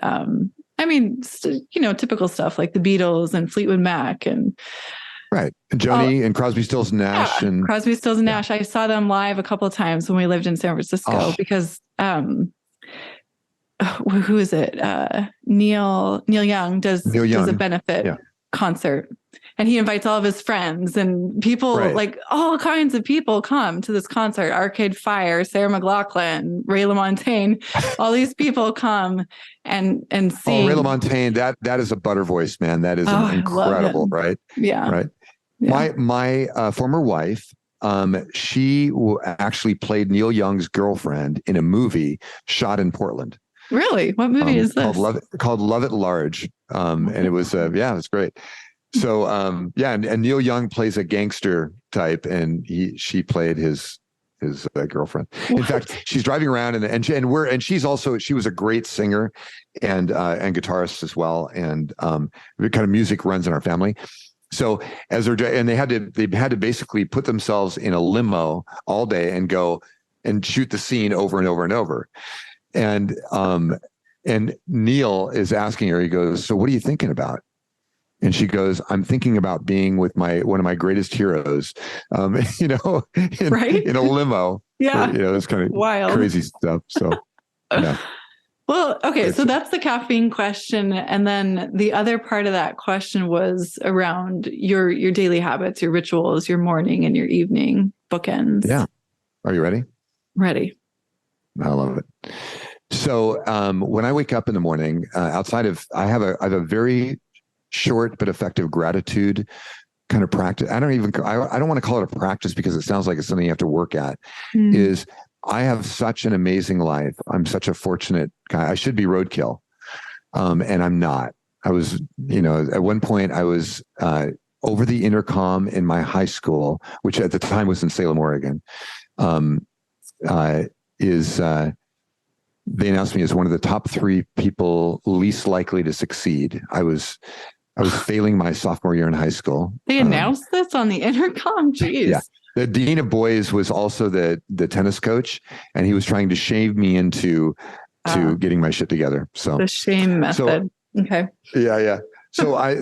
typical stuff like the Beatles and Fleetwood Mac and. Right. And Joni and Crosby, Stills, Nash. And Crosby, Stills, and Nash. I saw them live a couple of times when we lived in San Francisco because who is it? Neil Young does a benefit concert. And he invites all of his friends and people, like all kinds of people come to this concert. Arcade Fire, Sarah McLachlan, Ray LaMontagne, all these people come and sing. Oh, Ray LaMontagne, that is a butter voice, man. That is incredible, right? Yeah. Right. Yeah. My former wife she actually played Neil Young's girlfriend in a movie shot in Portland. Really? What movie is this? Called Love at Large. And it was, yeah, it's great. So, yeah. And Neil Young plays a gangster type, and she played his girlfriend. In fact, she's driving around and she was a great singer and guitarist as well. And, the kind of music runs in our family. So they had to basically put themselves in a limo all day and go and shoot the scene over and over and over. And Neil is asking her, he goes, "So what are you thinking about?" And she goes, "I'm thinking about being with one of my greatest heroes, in a limo." Yeah. It's kind of wild, crazy stuff. So, yeah. Well, okay. So that's the caffeine question. And then the other part of that question was around your daily habits, your rituals, your morning and your evening bookends. Yeah. Are you ready? Ready. I love it. So when I wake up in the morning, I have a very short but effective gratitude kind of practice. I don't want to call it a practice because it sounds like it's something you have to work at. Is I have such an amazing life. I'm such a fortunate guy. I should be roadkill, and I'm not. I was, at one point I was over the intercom in my high school, which at the time was in Salem, Oregon. They announced me as one of the top 3 people least likely to succeed. I was failing my sophomore year in high school. They announced this on the intercom. Jeez. Yeah. The dean of boys was also the tennis coach, and he was trying to shame me into getting my shit together. So the shame method. Okay. Yeah. So I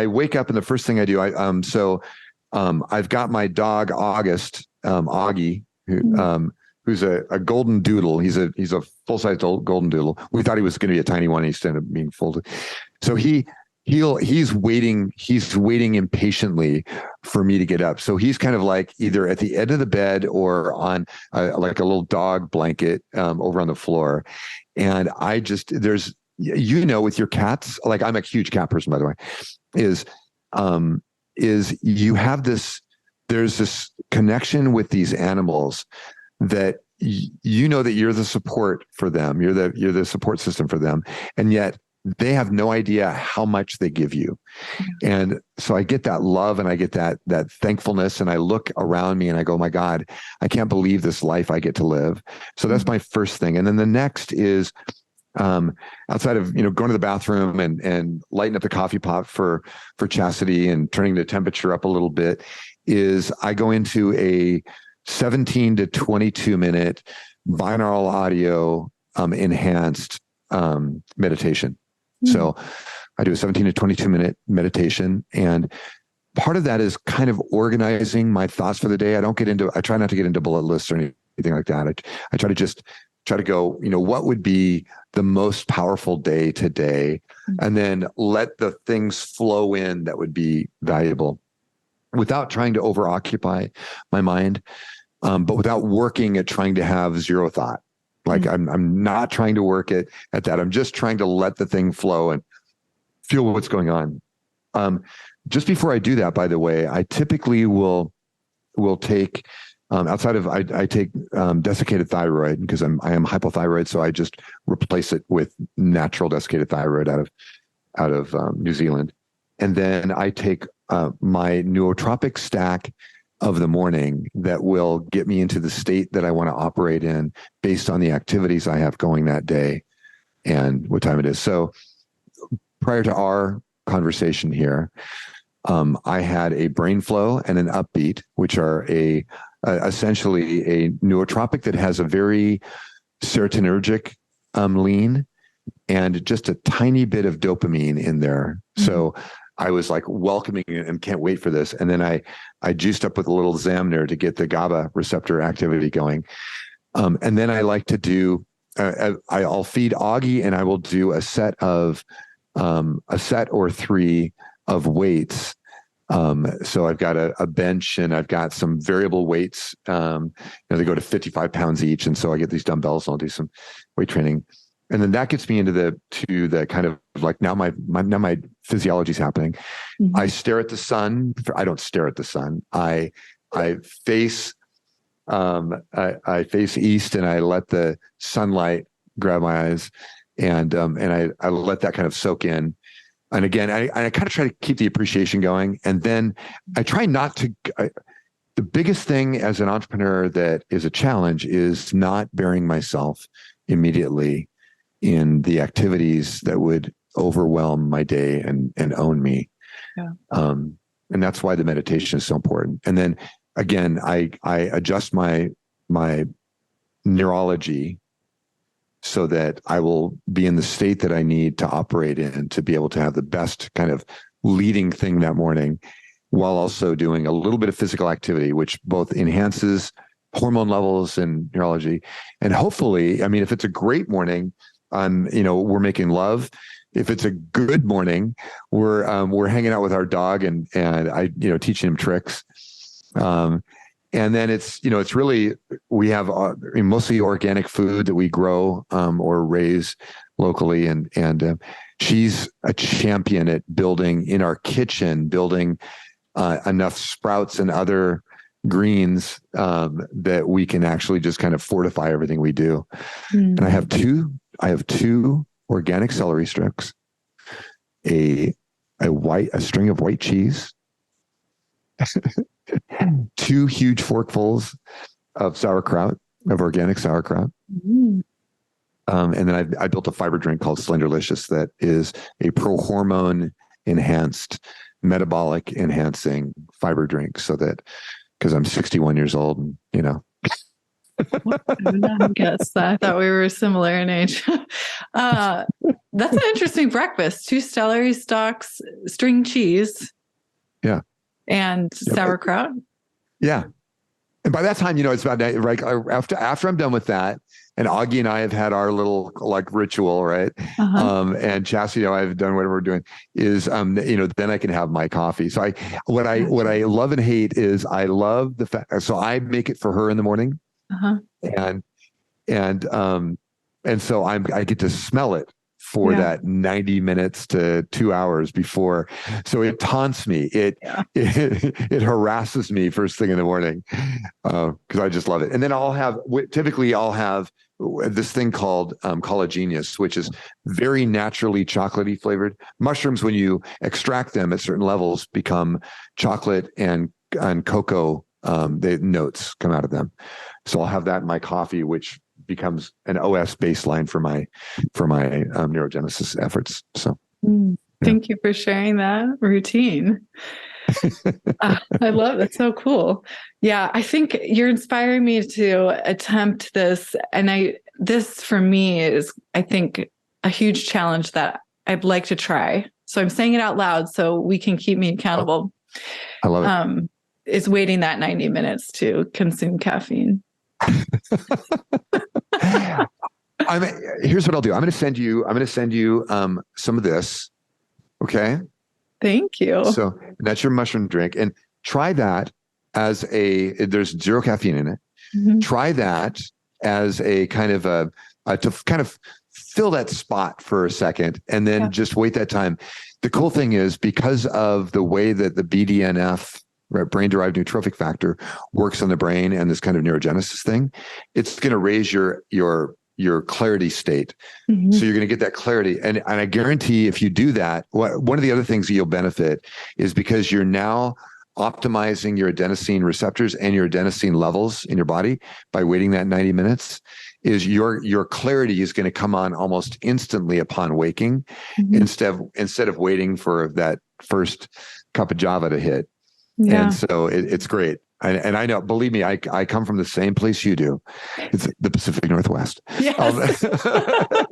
wake up and the first thing I do, I've got my dog August, Augie, who's a golden doodle. He's a full-size golden doodle. We thought he was going to be a tiny one. He ended up being folded. So he's waiting impatiently for me to get up. So he's kind of like either at the end of the bed or on like a little dog blanket over on the floor. And I just, with your cats, like I'm a huge cat person, by the way, is you have there's this connection with these animals that that you're the support for them. You're the support system for them. And yet they have no idea how much they give you. And so I get that love and I get that thankfulness, and I look around me and I go, my God, I can't believe this life I get to live. So that's my first thing. And then the next is outside of, going to the bathroom and lighting up the coffee pot for Chastity and turning the temperature up a little bit, is I go into a 17 to 22 minute binaural audio enhanced meditation. So I do a 17 to 22 minute meditation, and part of that is kind of organizing my thoughts for the day. I try not to get into bullet lists or anything like that. I try to go, what would be the most powerful day today, and then let the things flow in that would be valuable without trying to over-occupy my mind, but without working at trying to have zero thought. Like I'm not trying to work at that. I'm just trying to let the thing flow and feel what's going on. Just before I do that, by the way, I typically will take I take desiccated thyroid because I am hypothyroid, so I just replace it with natural desiccated thyroid out of New Zealand, and then I take my nootropic stack of the morning that will get me into the state that I want to operate in based on the activities I have going that day and what time it is. So prior to our conversation here, I had a brain flow and an upbeat, which are essentially a nootropic that has a very serotonergic lean and just a tiny bit of dopamine in there. So I was like welcoming it and can't wait for this. And then I juiced up with a little Zamner to get the GABA receptor activity going. And then I like to do, I'll feed Augie and I will do a set or 3 of weights. So I've got a bench and I've got some variable weights. They go to 55 pounds each. And so I get these dumbbells and I'll do some weight training. And then that gets me into the kind of like now my physiology is happening. I stare at the sun. I don't stare at the sun. I I face I face east, and I let the sunlight grab my eyes, and I let that kind of soak in. And again, I kind of try to keep the appreciation going, and then I try not to. The biggest thing as an entrepreneur that is a challenge is not burying myself immediately in the activities that would overwhelm my day and own me. Yeah. And that's why the meditation is so important. And then again, I adjust my neurology so that I will be in the state that I need to operate in to be able to have the best kind of leading thing that morning, while also doing a little bit of physical activity, which both enhances hormone levels and neurology. And hopefully, I mean, if it's a great morning, we're making love. If it's a good morning, we're hanging out with our dog and I, teaching him tricks. And then it's really, we have mostly organic food that we grow or raise locally. And she's a champion at building in our kitchen, enough sprouts and other greens that we can actually just kind of fortify everything we do. And I have two organic celery sticks, a string of white cheese, 2 huge forkfuls of sauerkraut, of organic sauerkraut. And then I built a fiber drink called Slenderlicious that is a pro-hormone enhanced, metabolic enhancing fiber drink, so that, because I'm 61 years old, and I guess I thought we were similar in age. That's an interesting breakfast: 2 celery stalks, string cheese, and sauerkraut. Yeah. And by that time, it's about right after I'm done with that, and Augie and I have had our little ritual, right? And Chastity, I've done whatever we're doing, is then I can have my coffee. So what I love and hate is, I love the fact, so I make it for her in the morning, and so I get to smell it for that 90 minutes to 2 hours before. So it taunts me. It harasses me first thing in the morning, because I just love it. And then I'll have this thing called collagenous, which is very naturally chocolatey flavored. Mushrooms, when you extract them at certain levels, become chocolate and cocoa. The notes come out of them. So I'll have that in my coffee, which becomes an OS baseline for my neurogenesis efforts. So thank you for sharing that routine. I love it. So cool. Yeah, I think you're inspiring me to attempt this. And this for me is, I think, a huge challenge that I'd like to try. So I'm saying it out loud so we can keep me accountable. I love it. Is waiting that 90 minutes to consume caffeine. Here's what I'll do. I'm going to send you some of this. Okay. Thank you. So that's your mushroom drink, and try that there's 0 caffeine in it. Try that as a kind of to kind of fill that spot for a second, and then just wait that time. The cool thing is, because of the way that the BDNF, brain-derived neurotrophic factor, works on the brain and this kind of neurogenesis thing, it's going to raise your clarity state. So you're going to get that clarity. And I guarantee if you do that, one of the other things that you'll benefit is, because you're now optimizing your adenosine receptors and your adenosine levels in your body by waiting that 90 minutes, is your clarity is going to come on almost instantly upon waking, instead of waiting for that first cup of Java to hit. And so it's great. And I know, believe me, I come from the same place you do. It's the Pacific Northwest. Yes.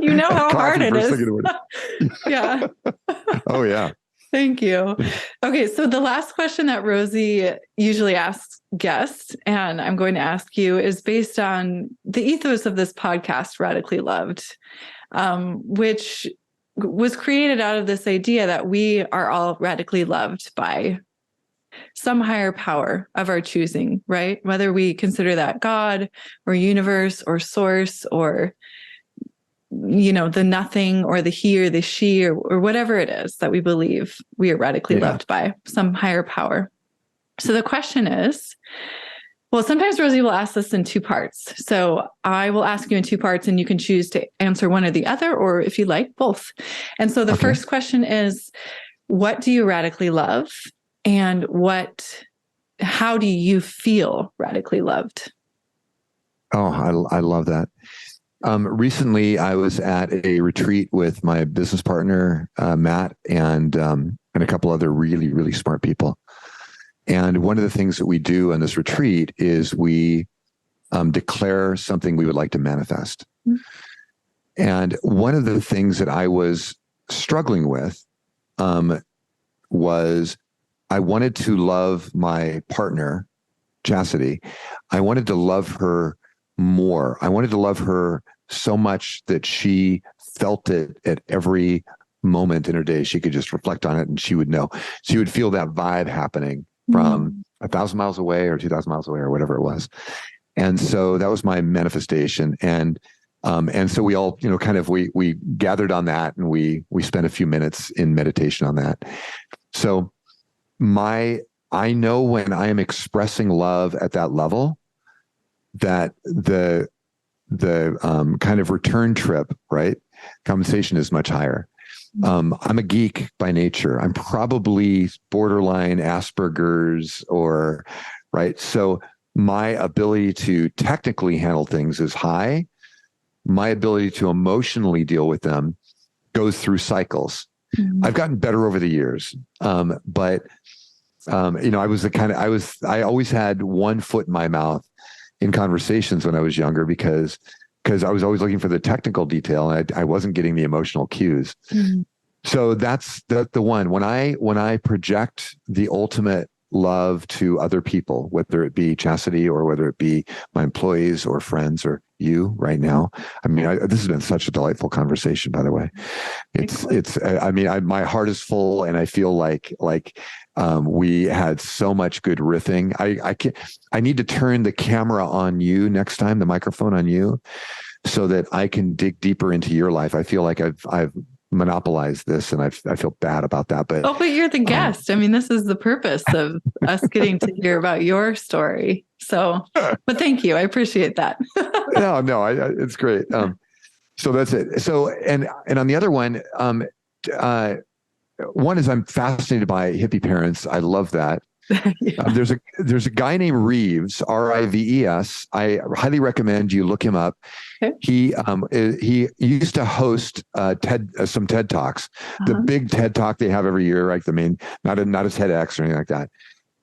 You know how hard it is. Yeah. Oh, yeah. Thank you. Okay. So the last question that Rosie usually asks guests, and I'm going to ask you, is based on the ethos of this podcast, Radically Loved, which was created out of this idea that we are all radically loved by some higher power of our choosing, right? Whether we consider that God or universe or source or, the nothing or the he or the she or whatever it is that we believe we are radically loved by, some higher power. So the question is, well, sometimes Rosie will ask this in two parts. So I will ask you in two parts and you can choose to answer one or the other, or if you like, both. And so the first question is, what do you radically love? And how do you feel radically loved? Oh, I love that. Recently, I was at a retreat with my business partner, Matt, and a couple other really, really smart people. And one of the things that we do on this retreat is we declare something we would like to manifest. Mm-hmm. And one of the things that I was struggling with was I wanted to love my partner, Chastity. I wanted to love her more. I wanted to love her so much that she felt it at every moment in her day. She could just reflect on it and she would know. She would feel that vibe happening from 1,000 miles away or 2,000 miles away or whatever it was. And so that was my manifestation. And so we all, we gathered on that and we spent a few minutes in meditation on that. So I know when I am expressing love at that level, that the kind of return trip, right? Compensation is much higher. I'm a geek by nature. I'm probably borderline Asperger's right? So my ability to technically handle things is high. My ability to emotionally deal with them goes through cycles. Mm-hmm. I've gotten better over the years. But I always had one foot in my mouth in conversations when I was younger because I was always looking for the technical detail and I wasn't getting the emotional cues. Mm-hmm. So that's the one. When I project the ultimate love to other people, whether it be Chastity or whether it be my employees or friends or you right now. I mean, this has been such a delightful conversation, by the way. My heart is full and I feel like we had so much good riffing. I need to turn the camera on you next time, the microphone on you, so that I can dig deeper into your life. I feel like I've monopolized this and I feel bad about that. But you're the guest. This is the purpose of us getting to hear about your story. So, but thank you. I appreciate that. No, it's great. So that's it. So, and on the other one, one is I'm fascinated by hippie parents. I love that. Yeah. There's a guy named Reeves, Rives. I highly recommend you look him up. Okay. He used to host some TED Talks, the big TED Talk they have every year, like not a TEDx or anything like that.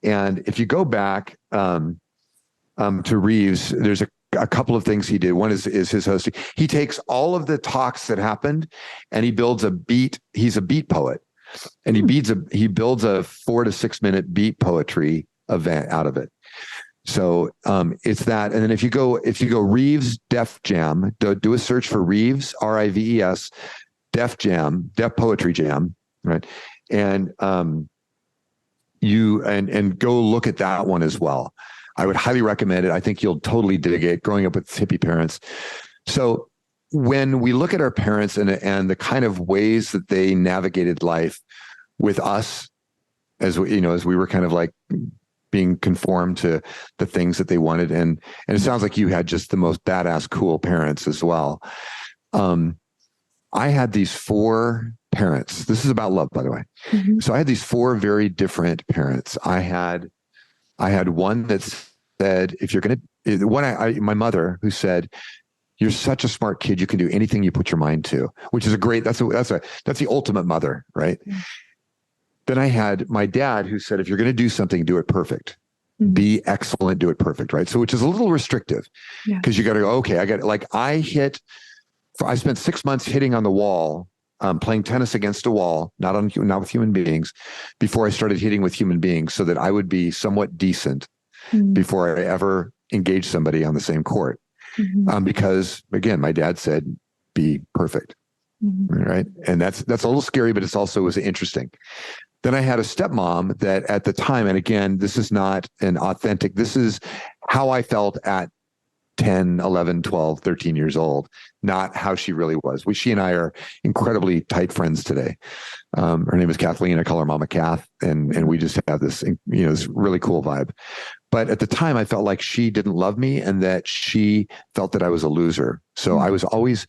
And if you go back to Reeves, there's a couple of things he did. One is his hosting. He takes all of the talks that happened and he builds a beat. He's a beat poet. And he builds a 4 to 6 minute beat poetry event out of it. So it's that. And then if you go Reeves Def Jam, do a search for Reeves, Rives, Def Jam, Def Poetry Jam, right? And you go look at that one as well. I would highly recommend it. I think you'll totally dig it. Growing up with hippie parents. So when we look at our parents and the kind of ways that they navigated life with us, as we were kind of like being conformed to the things that they wanted, and it sounds like you had just the most badass, cool parents as well. I had these 4 parents. This is about love, by the way. Mm-hmm. So I had these 4 very different parents. I had one that said, if you're going to, my mother, who said, "You're such a smart kid. You can do anything you put your mind to," which is that's the ultimate mother, right? Mm-hmm. Then I had my dad who said, "If you're going to do something, do it perfect. Mm-hmm. Be excellent, do it perfect," right? So, which is a little restrictive because you got to go, okay, I spent 6 months hitting on the wall, playing tennis against a wall, not with human beings, before I started hitting with human beings so that I would be somewhat decent before I ever engaged somebody on the same court. Mm-hmm. Because again, my dad said, "Be perfect," right? And that's a little scary, but was interesting. Then I had a stepmom that at the time, and again, this is not an authentic. This is how I felt at 10, 11, 12, 13 years old, not how she really was. She and I are incredibly tight friends today. Her name is Kathleen. I call her Mama Kath. And we just have this, this really cool vibe. But at the time, I felt like she didn't love me and that she felt that I was a loser. So I was always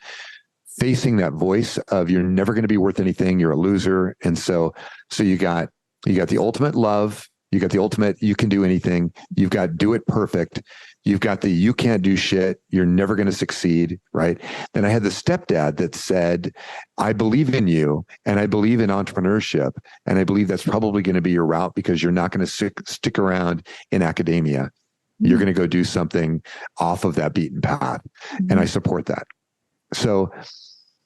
facing that voice of, you're never going to be worth anything. You're a loser. And so you got the ultimate love. You got the ultimate, you can do anything. You've got do it perfect. You've got the you can't do shit. You're never going to succeed, right? Then I had the stepdad that said, I believe in you and I believe in entrepreneurship. And I believe that's probably going to be your route because you're not going to stick around in academia. You're going to go do something off of that beaten path. And I support that. So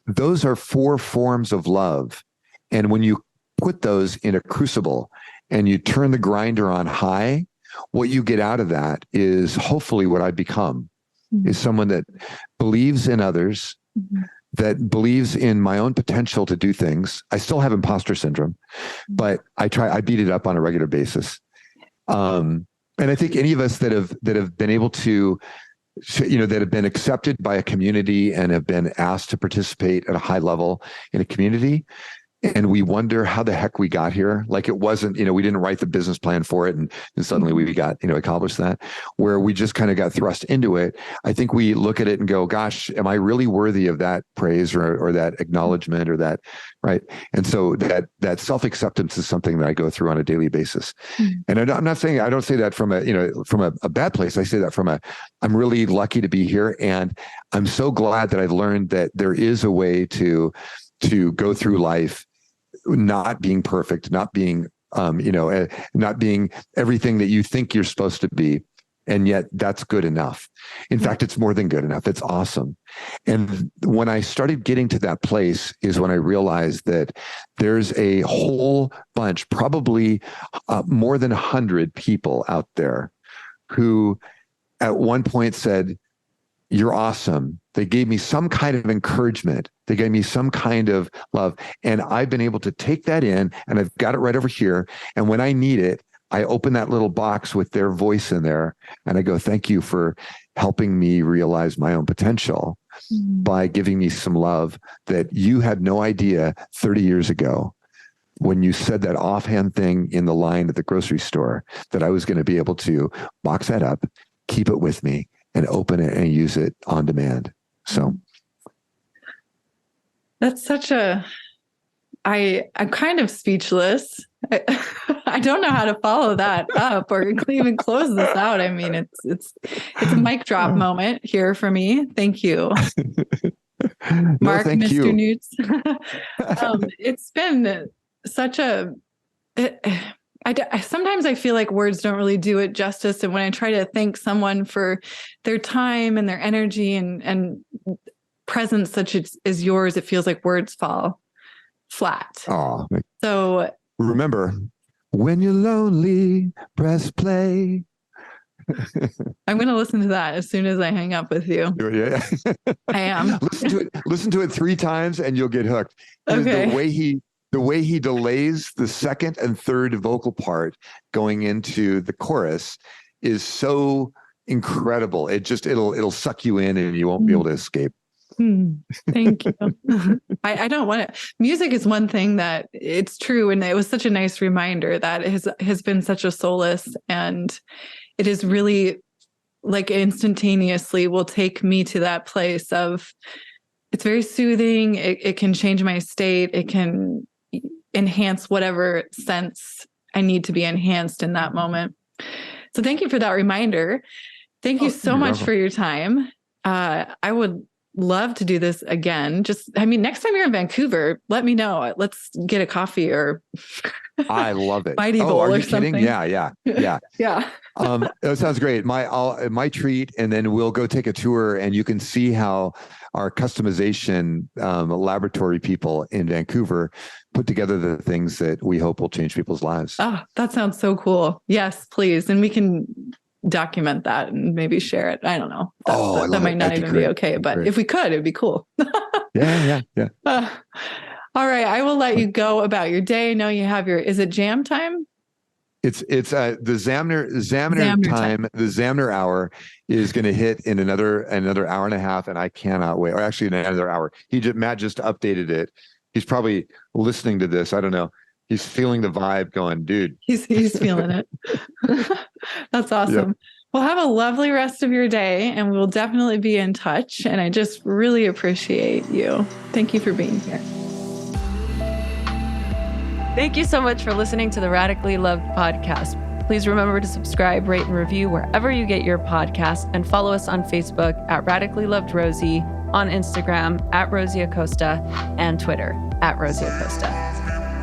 those are 4 forms of love. And when you put those in a crucible and you turn the grinder on high, what you get out of that is hopefully what I've become, is someone that believes in others, that believes in my own potential to do things. I still have imposter syndrome, but I beat it up on a regular basis. And I think any of us that have been able to, that have been accepted by a community and have been asked to participate at a high level in a community, and we wonder how the heck we got here. Like it wasn't, we didn't write the business plan for it. And suddenly we got, accomplished that, where we just kind of got thrust into it. I think we look at it and go, gosh, am I really worthy of that praise or that acknowledgement or that, right? And so that self-acceptance is something that I go through on a daily basis. And I'm not saying, I don't say that from a bad place. I say that from I'm really lucky to be here. And I'm so glad that I've learned that there is a way to go through life not being perfect, not being, not being everything that you think you're supposed to be. And yet that's good enough. In fact, it's more than good enough. It's awesome. And when I started getting to that place is when I realized that there's a whole bunch, probably more than 100 people out there who at one point said, you're awesome. They gave me some kind of encouragement. They gave me some kind of love. And I've been able to take that in and I've got it right over here. And when I need it, I open that little box with their voice in there and I go, thank you for helping me realize my own potential by giving me some love that you had no idea 30 years ago when you said that offhand thing in the line at the grocery store that I was going to be able to box that up, keep it with me, and open it and use it on demand. So that's such I'm kind of speechless. I don't know how to follow that up or even close this out. I mean, it's a mic drop moment here for me. Thank you. Mark, thank Mr. you. Newts. It's been such sometimes I feel like words don't really do it justice. And when I try to thank someone for their time and their energy and presence such as yours, it feels like words fall flat. Oh, so remember, when you're lonely, press play. I'm going to listen to that as soon as I hang up with you. Yeah. I am. Listen to it 3 times and you'll get hooked. Okay. The way he delays the second and third vocal part going into the chorus is so incredible. It'll suck you in and you won't be able to escape. Thank you. I don't want to. Music is one thing that it's true. And it was such a nice reminder that it has been such a solace, and it is really like instantaneously will take me to that place of it's very soothing. It can change my state. It can enhance whatever sense I need to be enhanced in that moment. So thank you for that reminder. Thank you so much for your time. I would love to do this again. Next time you're in Vancouver, let me know. Let's get a coffee or I love it. Mighty Bowl are or you something. Kidding? Yeah. Yeah. That sounds great. My treat, and then we'll go take a tour and you can see how our customization laboratory people in Vancouver put together the things that we hope will change people's lives. Oh, that sounds so cool. Yes, please. And we can document that and maybe share it. I don't know. That might not even be okay, but if we could, it'd be cool. Yeah. All right. I will let you go about your day. I know you have is it jam time? It's the Zamner time. The Zamner hour is going to hit in another hour and a half, and I cannot wait. Or actually, another hour. Matt just updated it. He's probably listening to this. I don't know. He's feeling the vibe, going, dude. He's feeling it. That's awesome. Yep. Well, have a lovely rest of your day, and we'll definitely be in touch. And I just really appreciate you. Thank you for being here. Thank you so much for listening to the Radically Loved podcast. Please remember to subscribe, rate, and review wherever you get your podcast, and follow us on Facebook at Radically Loved Rosie, on Instagram at Rosie Acosta, and Twitter at Rosie Acosta.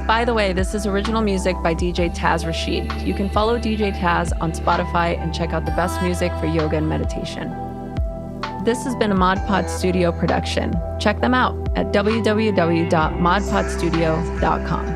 By the way, this is original music by DJ Taz Rashid. You can follow DJ Taz on Spotify and check out the best music for yoga and meditation. This has been a Mod Pod Studio production. Check them out at www.modpodstudio.com.